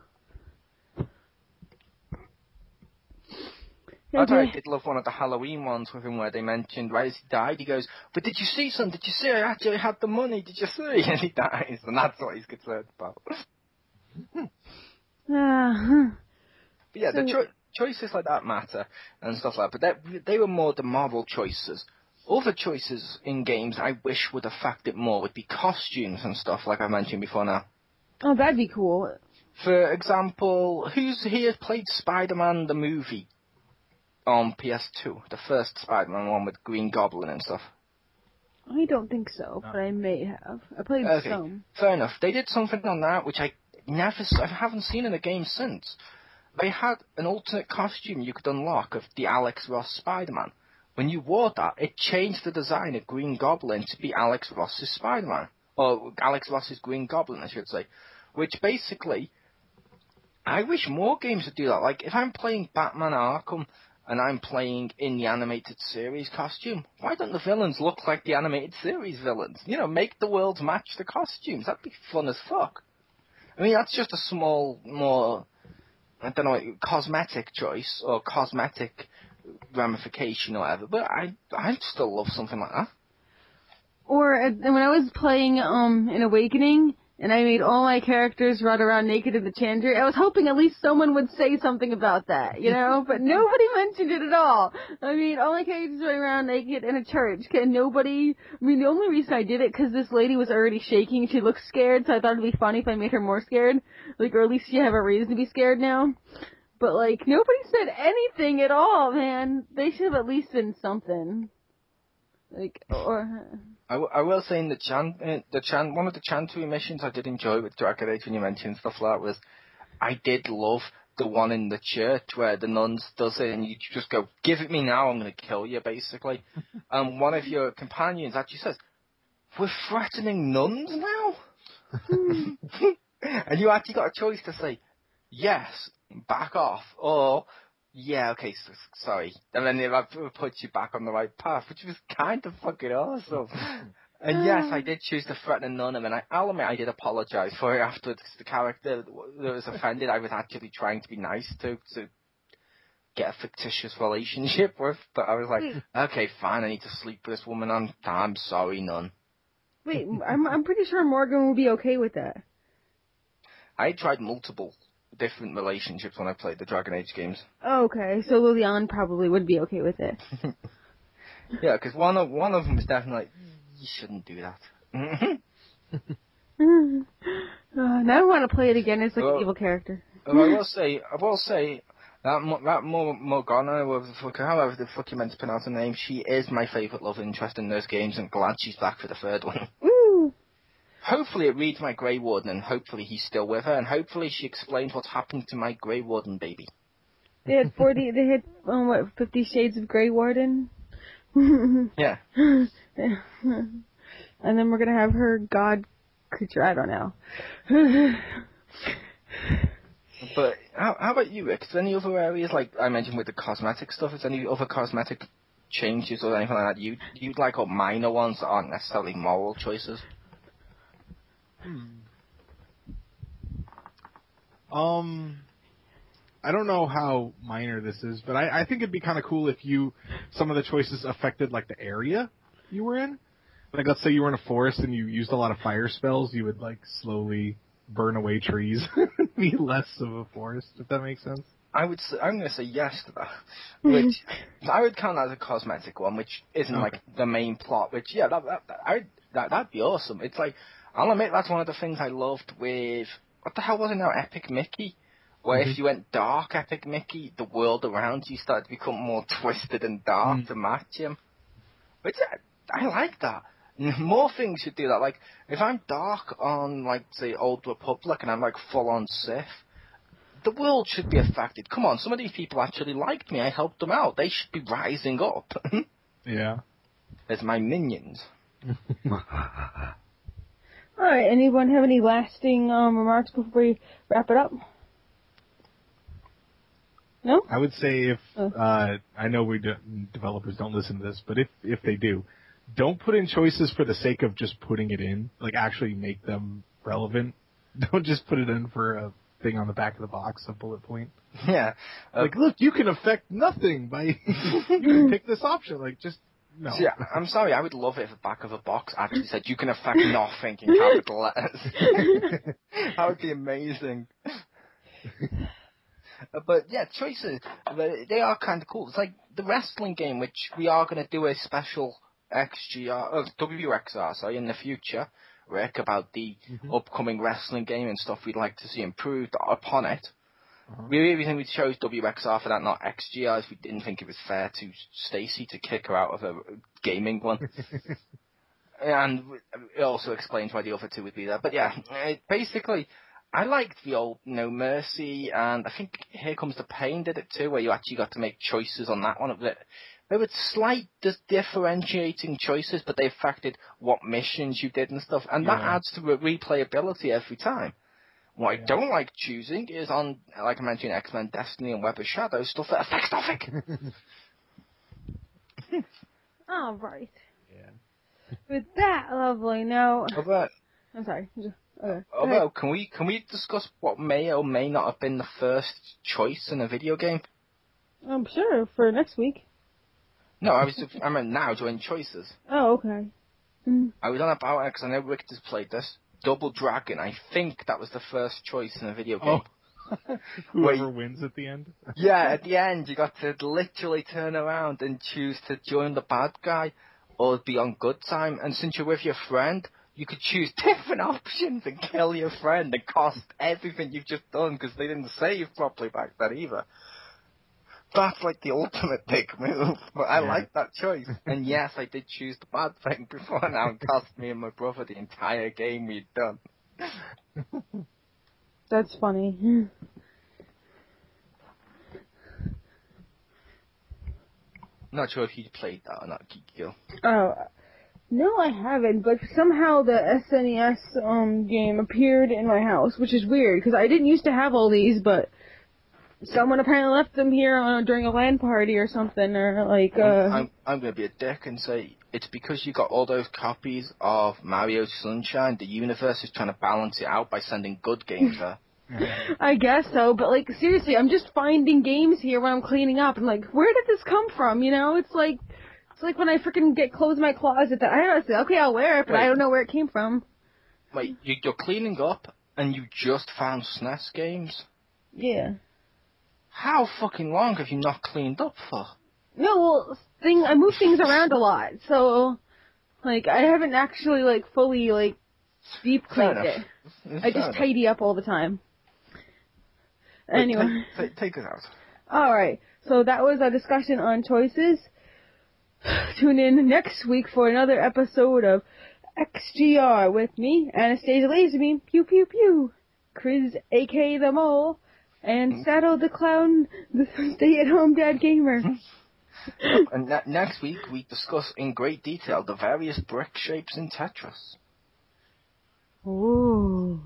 I did love one of the Halloween ones with him where they mentioned, right as he died, he goes, but did you see something? Did you see I actually had the money? Did you see? And he dies, and that's what he's concerned about. But yeah, the choices like that matter, and stuff like that, but they were more the moral choices. Other choices in games I wish would affect it more would be costumes and stuff, like I mentioned before now. Oh, that'd be cool. For example, who's here played Spider-Man the movie on PS2? The first Spider-Man one with Green Goblin and stuff. I don't think so, but I may have. I played some. Fair enough. They did something on that which I haven't seen in a game since. They had an alternate costume you could unlock of the Alex Ross Spider-Man. When you wore that, it changed the design of Green Goblin to be Alex Ross's Spider-Man. Or Alex Ross's Green Goblin, I should say. Which basically, I wish more games would do that. Like, if I'm playing Batman Arkham and I'm playing in the animated series costume, why don't the villains look like the animated series villains? You know, make the worlds match the costumes. That'd be fun as fuck. I mean, that's just a small, more, I don't know, cosmetic choice or cosmetic ramification or whatever, but I'd still love something like that. Or when I was playing in Awakening, and I made all my characters run around naked in the Chandra, I was hoping at least someone would say something about that, you know? But nobody mentioned it at all. I mean, all my characters running around naked in a church. The only reason I did it, because this lady was already shaking, she looked scared, so I thought it'd be funny if I made her more scared. Like, or at least you have a reason to be scared now. But, like, nobody said anything at all, man. They should have at least done something. Like, or... I will say in one of the Chantry missions I did enjoy with Dragon Age when you mentioned stuff like that was, I did love the one in the church where the nuns does it and you just go, give it me now, I'm going to kill you, basically. And one of your companions actually says, we're threatening nuns now? And you actually got a choice to say, yes, back off, or... yeah, okay, sorry. And then it puts you back on the right path, which was kind of fucking awesome. And yes, I did choose to threaten a nun, and I'll admit I did apologise for it afterwards. The character that was offended, I was actually trying to be nice to get a fictitious relationship with, but I was like, okay, fine, I need to sleep with this woman, I'm sorry, nun. Wait, I'm pretty sure Morgan will be okay with that. I tried multiple different relationships when I played the Dragon Age games. Oh, okay, so Lilian probably would be okay with it. Yeah, because one of them was definitely like, you shouldn't do that. Now I want to play it again as like an evil character. I will say that Morgana, however the fuck you meant to pronounce her name, she is my favourite love interest in those games, and glad she's back for the third one. Woo! Hopefully it reads my Grey Warden, and hopefully he's still with her, and hopefully she explains what's happened to my Grey Warden baby. They had 50 Shades of Grey Warden? Yeah. And then we're gonna have her god creature, I don't know. But how about you, Rick? Is there any other areas, like I mentioned with the cosmetic stuff, is there any other cosmetic changes or anything like that you'd like, or minor ones that aren't necessarily moral choices? I don't know how minor this is, but I think it'd be kind of cool if some of the choices affected, like, the area you were in. Like, let's say you were in a forest and you used a lot of fire spells, you would, like, slowly burn away trees and be less of a forest, if that makes sense. I'm going to say yes to that, which I would count as a cosmetic one, which isn't, like, the main plot, which, yeah, that'd be awesome. It's like, I'll admit that's one of the things I loved with, what the hell was it now, Epic Mickey? Where if you went dark Epic Mickey, the world around you started to become more twisted and dark to match him. Which, I like that. More things should do that. Like, if I'm dark on, like, say, Old Republic and I'm, like, full-on Sith, the world should be affected. Come on, some of these people actually liked me. I helped them out. They should be rising up. Yeah. As my minions. Alright, anyone have any lasting remarks before we wrap it up? No? I would say if I know developers don't listen to this, but if they do, don't put in choices for the sake of just putting it in. Like, actually make them relevant. Don't just put it in for a thing on the back of the box, a bullet point. Yeah. Like, look, you can affect nothing by you can pick this option. Like, just no. See, I'm sorry, I would love it if the back of a box actually said you can affect nothing in capital letters. That would be amazing. But yeah, choices, they are kind of cool. It's like the wrestling game, which we are going to do a special WXR, in the future, Rick, about the upcoming wrestling game and stuff we'd like to see improved upon it. We really think we chose WXR for that, not XGR, as we didn't think it was fair to Stacy to kick her out of a gaming one. And it also explains why the other two would be there. But yeah, basically, I liked the old No Mercy, and I think Here Comes the Pain did it too, where you actually got to make choices on that one. There were slight differentiating choices, but they affected what missions you did and stuff, and that adds to replayability every time. What I don't like choosing is on, like I mentioned, X-Men Destiny and Web of Shadows, stuff that affects nothing. All right. Yeah. With that, lovely. Now, I'm sorry. Although, can we discuss what may or may not have been the first choice in a video game? I'm sure for next week. No, I meant now during choices. Oh, okay. I was on about it because I know Rick has played this. Double Dragon, I think that was the first choice in a video game. Oh. Whoever wins at the end? Yeah, at the end you got to literally turn around and choose to join the bad guy or be on good time. And since you're with your friend, you could choose different options and kill your friend and cost everything you've just done because they didn't save properly back then either. That's like the ultimate big move, but I like that choice. And yes, I did choose the bad thing before now and cost me and my brother the entire game we'd done. That's funny. Not sure if you played that or not, Kikyo. Oh, no, I haven't, but somehow the SNES game appeared in my house, which is weird, because I didn't used to have all these, but someone apparently left them here during a LAN party or something, or like, I'm going to be a dick and say it's because you got all those copies of Mario Sunshine. The universe is trying to balance it out by sending good games there. I guess so, but like, seriously, I'm just finding games here when I'm cleaning up, and like, where did this come from, you know? It's like when I freaking close my closet that I don't say, okay, I'll wear it, but I don't know where it came from. Wait, you're cleaning up, and you just found SNES games? Yeah. How fucking long have you not cleaned up for? No, well, I move things around a lot, so, like, I haven't actually, like, fully, like, deep cleaned it. I just tidy up all the time. Anyway. Take it out. Alright, so that was our discussion on choices. Tune in next week for another episode of XGR with me, Anastasia Laserbeam, pew pew pew, Chris, aka the Mole, and Saddle the Clown, the stay-at-home dad gamer. And next week we discuss in great detail the various brick shapes in Tetris. Ooh.